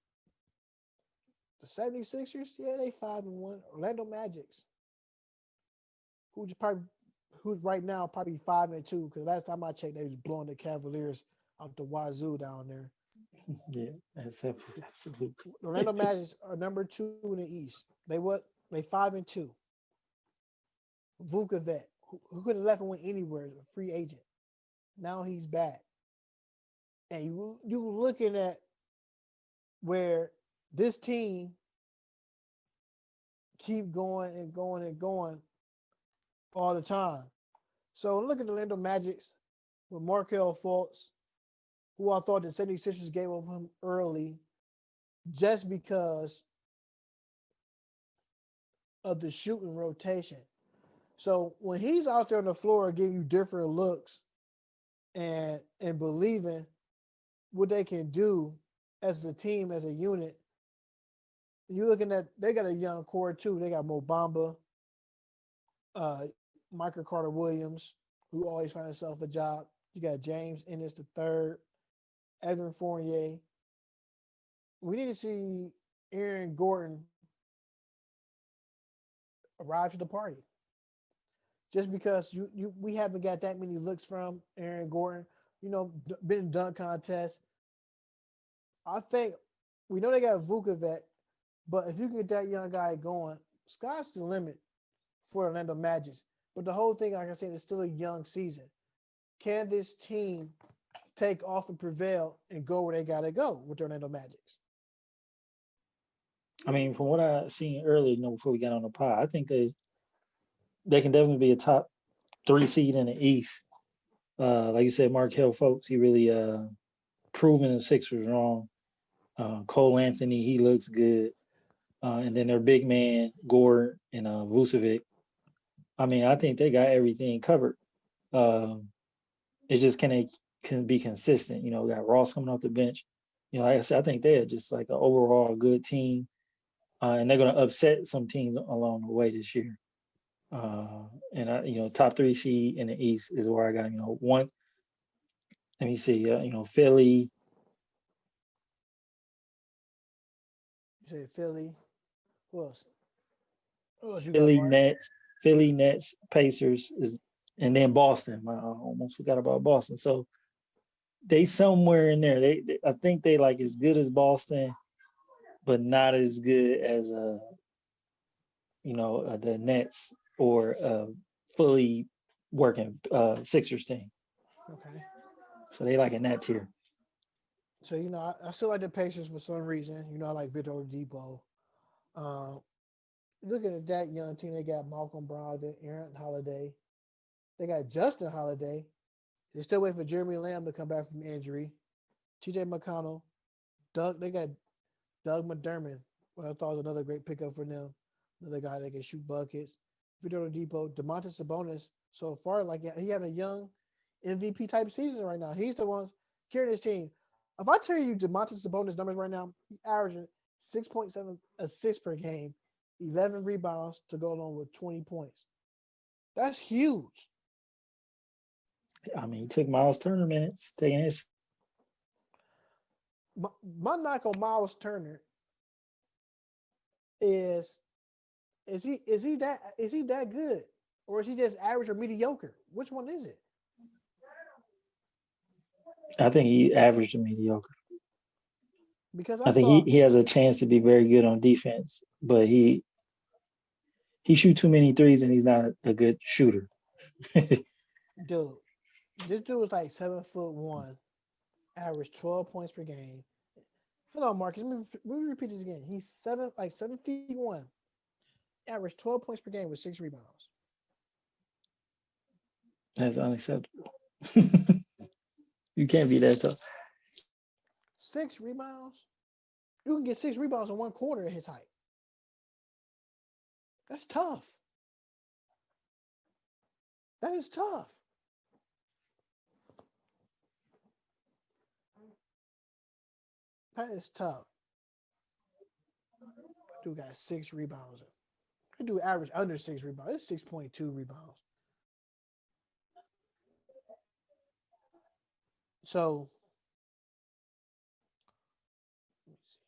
the 76ers, yeah, they 5-1. Orlando Magics, who's right now probably 5-2, because last time I checked, they was blowing the Cavaliers out the wazoo down there. Yeah, that's absolutely. Orlando Magic are number 2 in the East. They what? They 5-2. Vukovic, who could have left and went anywhere, a free agent. Now he's back, and you looking at where this team keep going and going and going all the time. So look at the Orlando Magics with Markel Fultz, who I thought the 76ers gave up him early just because of the shooting rotation. So when he's out there on the floor giving you different looks and believing what they can do as a team, as a unit, you're looking at they got a young core too. They got Mo Bamba, Michael Carter Williams, who always find himself a job. You got James Ennis the third, Evan Fournier. We need to see Aaron Gordon arrive to the party. Just because we haven't got that many looks from Aaron Gordon, been in dunk contest. I think we know they got Vukovic, but if you can get that young guy going, sky's the limit for Orlando Magic. But the whole thing, like I said, is still a young season. Can this team take off and prevail and go where they gotta go with the Orlando Magic? I mean, from what I seen earlier, before we got on the pod, I think they can definitely be a top 3 seed in the East. Like you said, Markel Fultz, he really proven the Sixers wrong. Cole Anthony, he looks good. And then their big man, Gore and Vucevic. I mean, I think they got everything covered. It's just can be consistent. We got Ross coming off the bench. Like I said, I think they're just like an overall good team. And they're going to upset some teams along the way this year. And top 3 seed in the East is where I got, one. Let me see, Philly. You say Philly. Who else? Who else you got, Philly Mark? Nets, Pacers and then Boston. I almost forgot about Boston. So they somewhere in there. I think they like as good as Boston, but not as good as the Nets or fully working Sixers team. Okay. So they like in that tier. So I still like the Pacers for some reason. I like Victor Oladipo. Um, Looking at that young team, they got Malcolm Brogdon, Aaron Holiday. They got Justin Holiday. They're still waiting for Jeremy Lamb to come back from injury. T.J. McConnell, They got Doug McDermott. What I thought was another great pickup for them. Another guy that can shoot buckets. Victor Oladipo, Domantas Sabonis. So far, like he having a young MVP type season right now. He's the one carrying his team. If I tell you Domantas Sabonis numbers right now, he's averaging 6.7 assists per game, 11 rebounds to go along with 20 points. That's huge. I mean, he took Miles Turner minutes, taking his. My knock on Miles Turner is he that good, or is he just average or mediocre? Which one is it? I think he averaged a mediocre. Because I I think thought, he has a chance to be very good on defense, but he shoots too many threes and he's not a good shooter. dude, this dude was like 7'1", average 12 points per game. Hold on, Marcus. Let me repeat this again. He's 7'1", average 12 points per game with 6 rebounds. That's unacceptable. You can't be that tough. 6 rebounds? You can get 6 rebounds in 1/4 at his height. That's tough. That is tough. That is tough. Dude got 6 rebounds. I do average under 6 rebounds. It's 6.2 rebounds. So, let me see.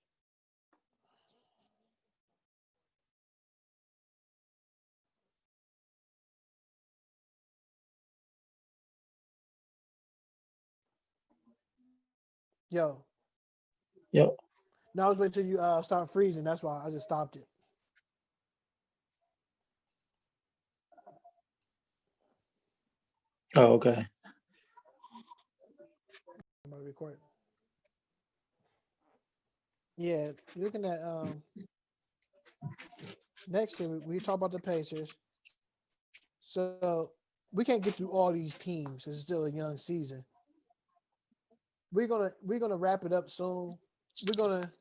Yo, Yep. Now I was waiting till you start freezing. That's why I just stopped it. Oh, okay. I'm gonna record. Yeah, looking at next year we talk about the Pacers. So we can't get through all these teams. It's still a young season. We're gonna wrap it up soon. We're gonna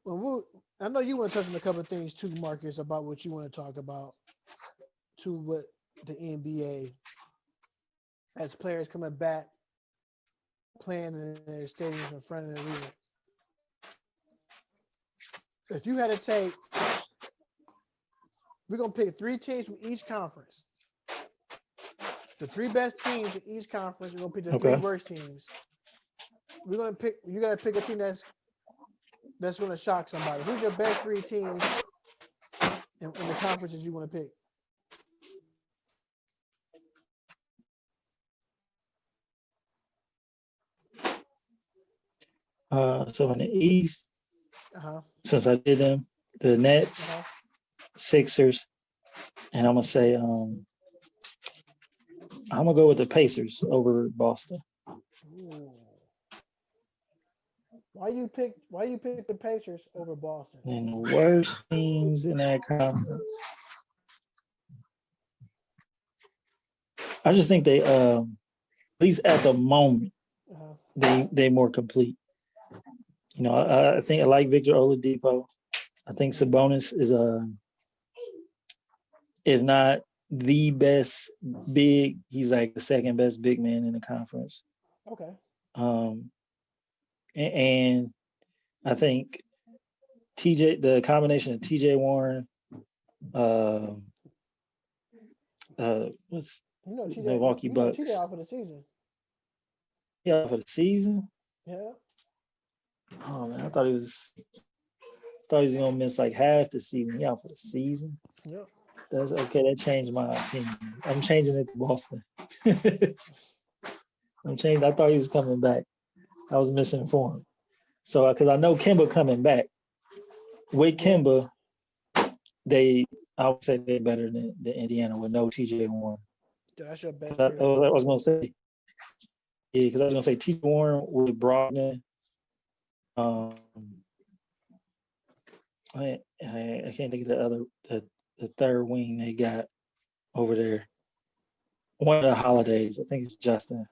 well, I know you want to touch on a couple of things too, Marcus, about what you want to talk about to what the NBA as players coming back, playing in their stadiums in front of the league. If you had to take, we're gonna pick 3 teams from each conference. The 3 best teams in each conference. We're gonna pick the 3 Okay. worst teams. We're gonna pick. You gotta pick a team that's gonna shock somebody. Who's your best 3 teams in the conferences you want to pick? So in the East, Uh-huh. since I did them, the Nets, Uh-huh. Sixers, and I'm gonna go with the Pacers over Boston. Ooh. Why you pick the Pacers over Boston? And the worst teams in that conference. I just think they at least at the moment, Uh-huh. they more complete. You know, I think I like Victor Oladipo. I think Sabonis is if not the best big, he's like the second best big man in the conference. Okay. And I think the combination of TJ Warren, what's Milwaukee Bucks? TJ out for the season. Yeah, for the season. Yeah. Oh man, I thought he was gonna miss like half the season. He out for the season. Yep. That's okay. That changed my opinion. I'm changing it to Boston. I thought he was coming back. I was misinformed. So because I know Kemba coming back. With Kemba, I would say they're better than Indiana with no TJ Warren. That's your best. I was gonna say, yeah, because I was gonna say TJ Warren with Brogdon. I can't think of the third wing they got over there. One of the holidays, I think it's Justin.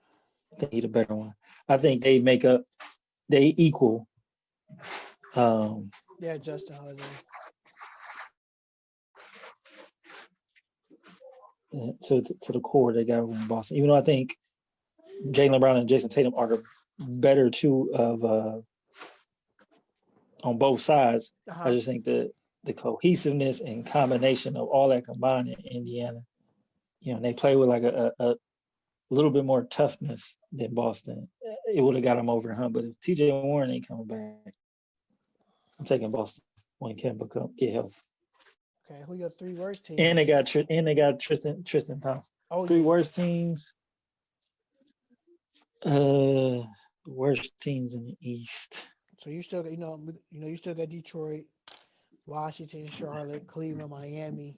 I think he's the better one. I think they equal. Yeah, Justin Holiday. To the core they got over in Boston. Even though I think Jaylen Brown and Jason Tatum are the better two of on both sides. I just think the cohesiveness and combination of all that combined in Indiana, you know, and they play with like a little bit more toughness than Boston. It would have got them over the hump. But if TJ Warren ain't coming back, I'm taking Boston when Kemba get healthy. Okay, who your 3 worst teams? And they got Tristan Thompson. Oh, 3 worst teams. Worst teams in the East. So you still got you still got Detroit, Washington, Charlotte, Cleveland, Miami,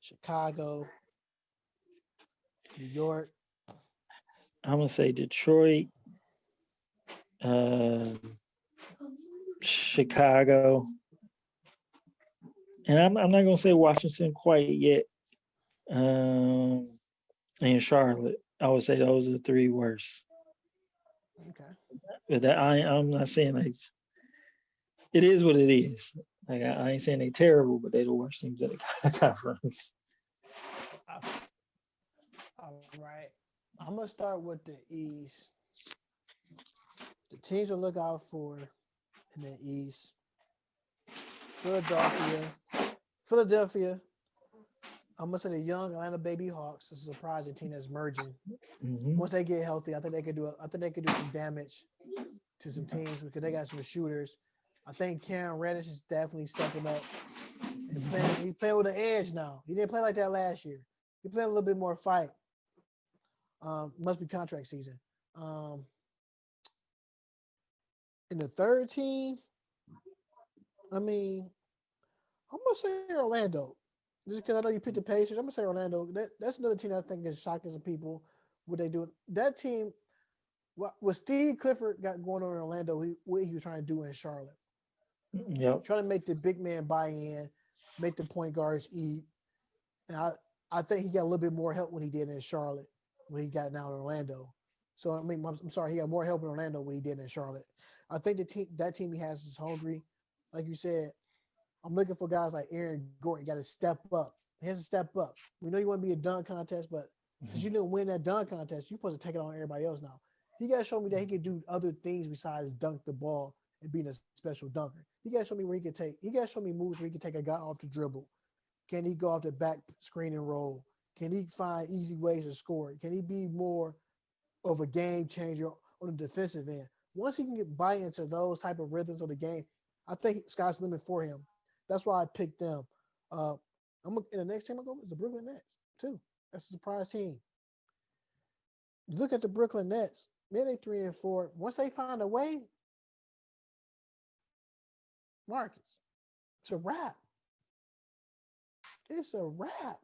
Chicago, New York. I'm gonna say Detroit, Chicago, and I'm not gonna say Washington quite yet. And Charlotte, I would say those are the 3 worst. Okay. But that I'm not saying like it is what it is. Like I ain't saying they're terrible, but they're the worst teams in the conference. All right. I'm gonna start with the East. The teams to look out for in the East: Philadelphia. I'm gonna say the young Atlanta Baby Hawks. It's a surprising team that's merging. Mm-hmm. Once they get healthy, I think they could do some damage to some teams because they got some shooters. I think Cam Reddish is definitely stepping up and playing. He's playing with an edge now. He didn't play like that last year. He played a little bit more fight. Must be contract season. In the third team, I mean, I'm gonna say Orlando. Just because I know you picked the Pacers, I'm gonna say Orlando. That's another team I think is shocking some people. What they do? That team, what Steve Clifford got going on in Orlando, what he was trying to do in Charlotte, Yep. trying to make the big man buy in, make the point guards eat. And I think he got a little bit more help when he did in Charlotte, when he got now in Orlando. So I mean, I'm sorry, he got more help in Orlando when he did in Charlotte. I think that team he has is hungry. Like you said, I'm looking for guys like Aaron Gordon. Got to step up. He has to step up. We know you want to be a dunk contest, but since you didn't win that dunk contest, you're supposed to take it on everybody else now. He got to show me that he can do other things besides dunk the ball and being a special dunker. He got to show me where he can take. He got to show me moves where he can take a guy off the dribble. Can he go off the back screen and roll? Can he find easy ways to score? Can he be more of a game changer on the defensive end? Once he can get buy into those type of rhythms of the game, I think sky's the limit for him. That's why I picked them. Uh, in the next team I go is the Brooklyn Nets too. That's a surprise team. You look at the Brooklyn Nets, they're 3-4. Once they find a way, Marcus, it's a wrap. It's a wrap.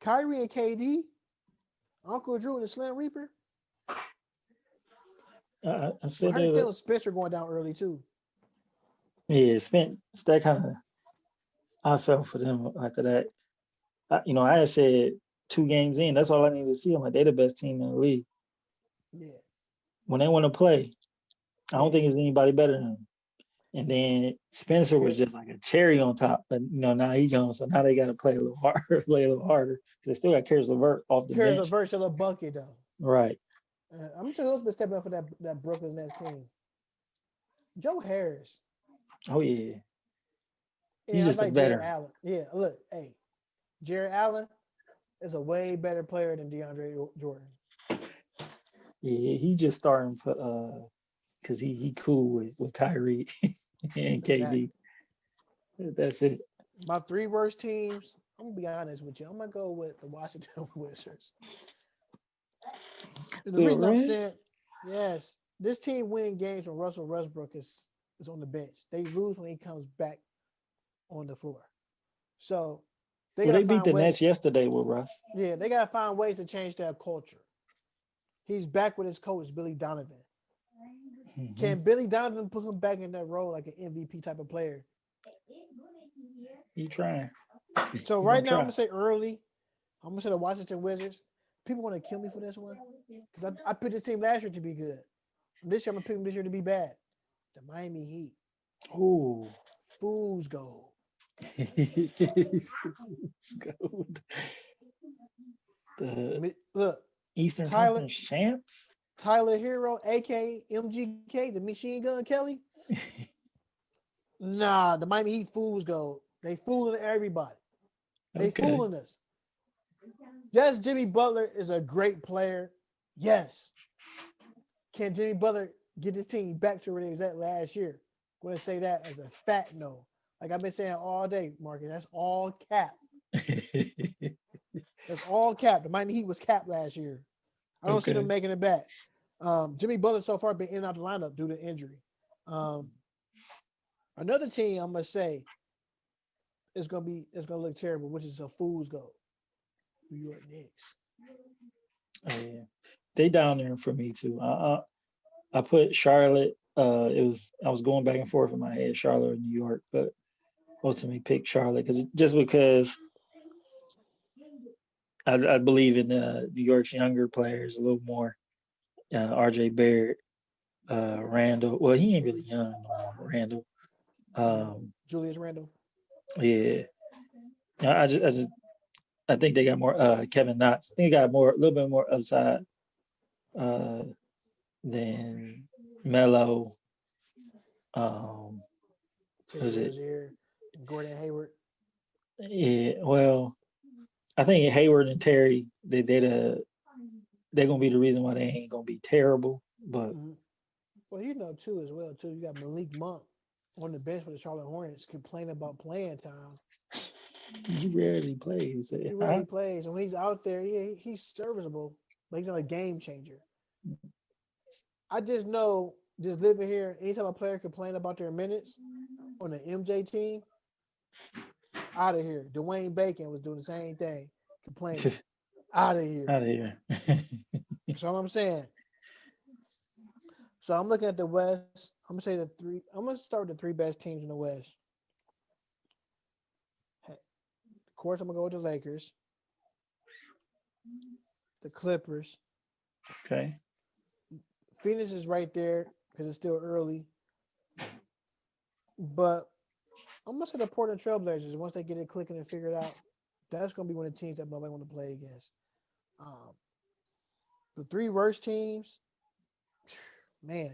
Kyrie and KD, Uncle Drew and the Slam Reaper. I Well, said how do you that. feel Spencer going down early too? Yeah, it's that kind of. I felt for them after that. I had said 2 games in. That's all I need to see. I'm like, they're the best team in the league. Yeah, When they want to play, I don't yeah. think there's anybody better than them. And then Spencer was just like a cherry on top. But now he gone, so now they got to play a little harder, play a little harder because they still got Karis LeVert off the Cares a bench. verse of a bucket though. Right. I'm sure who's been stepping up for that Brooklyn Nets team. Joe Harris. Oh yeah, he's Yeah, I just a like Jared veteran. Allen. Yeah, look, hey, Jared Allen is a way better player than DeAndre Jordan. Yeah, he just starting for because he cool with Kyrie and Exactly. KD. That's it. My three worst teams. I'm gonna be honest with you. I'm gonna go with the Washington Wizards. And the The reason I'm Reds. saying yes, this team win games when Russell Westbrook is on the bench. They lose when he comes back on the floor. So they Well, gotta they beat find the ways. Nets yesterday with Russ. Yeah, they gotta find ways to change that culture. He's back with his coach Billy Donovan. Hmm. Can Billy Donovan put him back in that role like an MVP type of player? He trying. So He gonna right now I'm try. gonna say early. I'm gonna say the Washington Wizards. People want to kill me for this one because I picked this team last year to be good. This year I'm gonna pick them this year to be bad. The Miami Heat. Ooh. Fool's gold. Gold. The Look, Eastern Tyler Conference champs. Tyler Hero, aka MGK, the Machine Gun Kelly. Nah, the Miami Heat fools gold. They fooling everybody. They Okay. fooling us. Yes, Jimmy Butler is a great player. Yes. Can Jimmy Butler get this team back to where they was at last year? I'm going to say that as a fat no. Like I've been saying all day, Marcus, that's all cap. That's all cap. The Miami Heat was capped last year. I don't see them Okay. making it back. Jimmy Butler so far been in and out of the lineup due to injury. Um, another team I'm gonna say it's gonna look terrible, which is a fool's goal. New York Knicks. Oh, yeah. They down there for me too. I put Charlotte. I was going back and forth in my head, Charlotte or New York, but ultimately picked Charlotte because I believe in New York's younger players a little more. R.J. Barrett, Randall. Well, he ain't really young no more. Randall. Julius Randle. Yeah. I think they got more. Kevin Knox. I think they got a little bit more upside uh, than Melo. Um, Terry was it? Rozier, Gordon Hayward. Yeah. Well, I think Hayward and Terry they're gonna be the reason why they ain't gonna be terrible. But Mm-hmm. Well, you know too as well too. You got Malik Monk on the bench for the Charlotte Hornets complaining about playing time. he rarely plays. He Huh? rarely plays, and when he's out there, he's serviceable, but he's not a game changer. I just know, just living here, anytime a player complain about their minutes on the MJ team, out of here. Dwayne Bacon was doing the same thing, complaining. Out of here. Out of here. That's all I'm saying. So I'm looking at the West. I'm gonna say the three. I'm gonna start with the three best teams in the West. Hey, of course, I'm gonna go with the Lakers, the Clippers. Okay. Phoenix is right there because it's still early. But I'm gonna say the Portland Trailblazers. Once they get it clicking and figured out, that's gonna be one of the teams that nobody want to play against. Um, the three worst teams, man,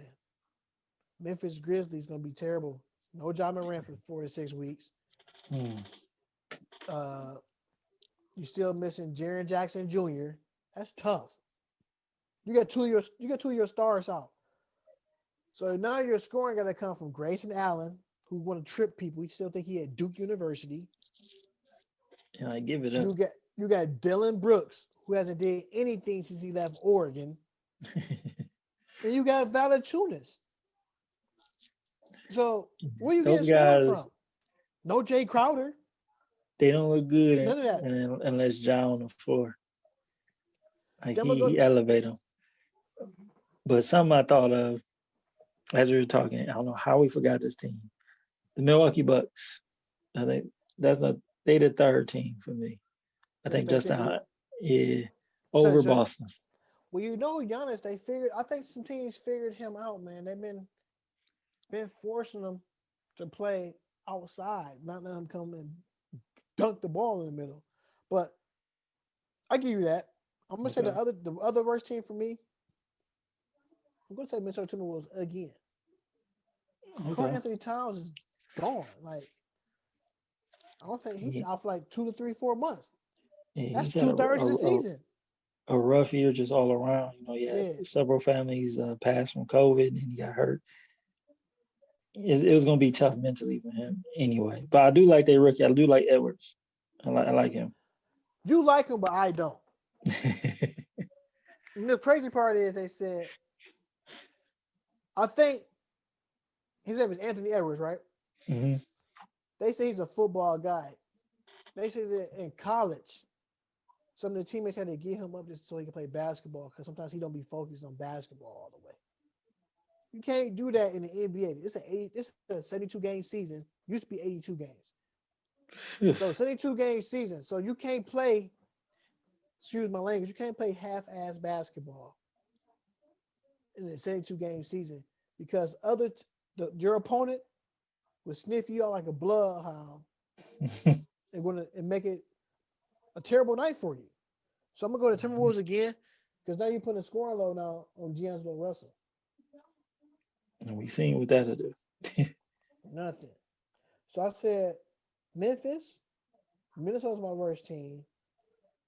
Memphis Grizzlies gonna be terrible. No Ja Morant for 4 to 6 weeks. Hmm. Uh, you still missing Jaren Jackson Jr. That's tough. You got two of your stars out. So now your scoring got to come from Grayson Allen, who want to trip people. You still think he at Duke University. Yeah, I give it up. You got Dylan Brooks, who hasn't did anything since he left Oregon, and you got Valanciunas. So where you getting Those scoring guys, from? No Jay Crowder. they don't look good None of that. unless Ja on the floor. Like Then we'll he go. elevate them. But something I thought of as we were talking, I don't know how we forgot this team. The Milwaukee Bucks. I think that's not they the third team for me. I think Third team Justin for you. Hot, yeah, So, over so Boston. well, Giannis. They figured. I think some teams figured him out, man. They've been forcing him to play outside, not letting him come and dunk the ball in the middle. But I give you that. I'm gonna say Okay. the other worst team for me. I'm gonna say Minnesota Timberwolves again. Carl Okay. Anthony Towns is gone. Like I don't think he's He, out for like 2 to 3, 4 months. That's he's had 2/3 of the season. a rough year just all around. You know, he had Yeah. several families pass from COVID and he got hurt. It was going to be tough mentally for him anyway. But I do like their rookie. I do like Edwards. I like him. You like him, but I don't. And the crazy part is they said, I think his name is Anthony Edwards, right? Hmm. They say he's a football guy. They say that in college, some of the teammates had to get him up just so he can play basketball because sometimes he don't be focused on basketball all the way. You can't do that in the NBA. It's a 72 game season. Used to be 82 games. So 72 game season. So you can't play, excuse my language, you can't play half-ass basketball in a 72 game season because your opponent will sniff you out like a bloodhound and make it a terrible night for you. So I'm gonna go to Timberwolves again because now you're putting a scoring load now on D'Angelo Russell. And we seen what that'll do. Nothing. So I said Memphis. Minnesota's my worst team.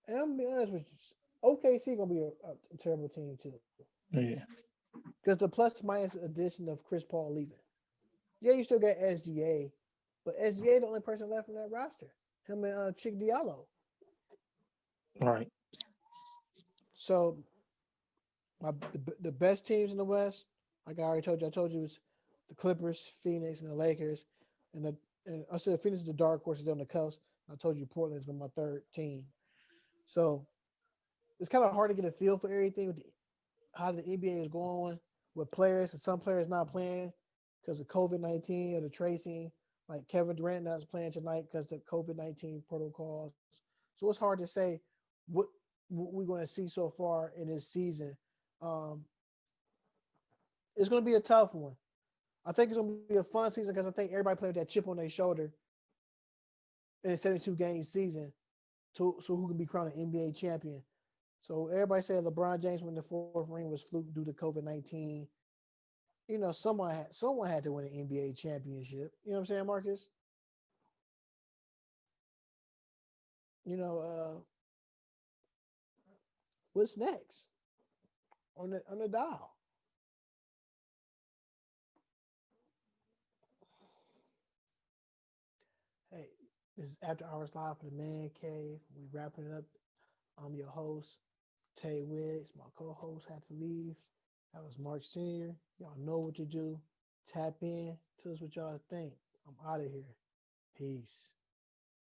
And I'm gonna be honest with you, OKC gonna be a terrible team too. Yeah. Because the plus minus addition of Chris Paul leaving. Yeah, you still got SGA, but SGA the only person left in that roster. Him and Chick Diallo. All right. So the best teams in the West, like I told you it was the Clippers, Phoenix, and the Lakers. And I said Phoenix is the dark horse on the coast. I told you Portland's been my third team. So it's kind of hard to get a feel for everything with how the NBA is going with players and some players not playing because of COVID-19 or the tracing. Like Kevin Durant not playing tonight because of the COVID-19 protocols. So it's hard to say what we're going to see so far in this season. It's going to be a tough one. I think it's going to be a fun season because I think everybody played with that chip on their shoulder in a 72 game season so who can be crowned an NBA champion. So everybody said LeBron James win the fourth ring was fluke due to COVID-19. You know, someone had to win an NBA championship. You know what I'm saying, Marcus? You know, what's next on the dial? Hey, this is After Hours Live for the Man Cave. We wrapping it up. I'm your host, Tay Wiggs. My co-host had to leave. That was Marc Sr. Y'all know what to do. Tap in. Tell us what y'all think. I'm out of here. Peace.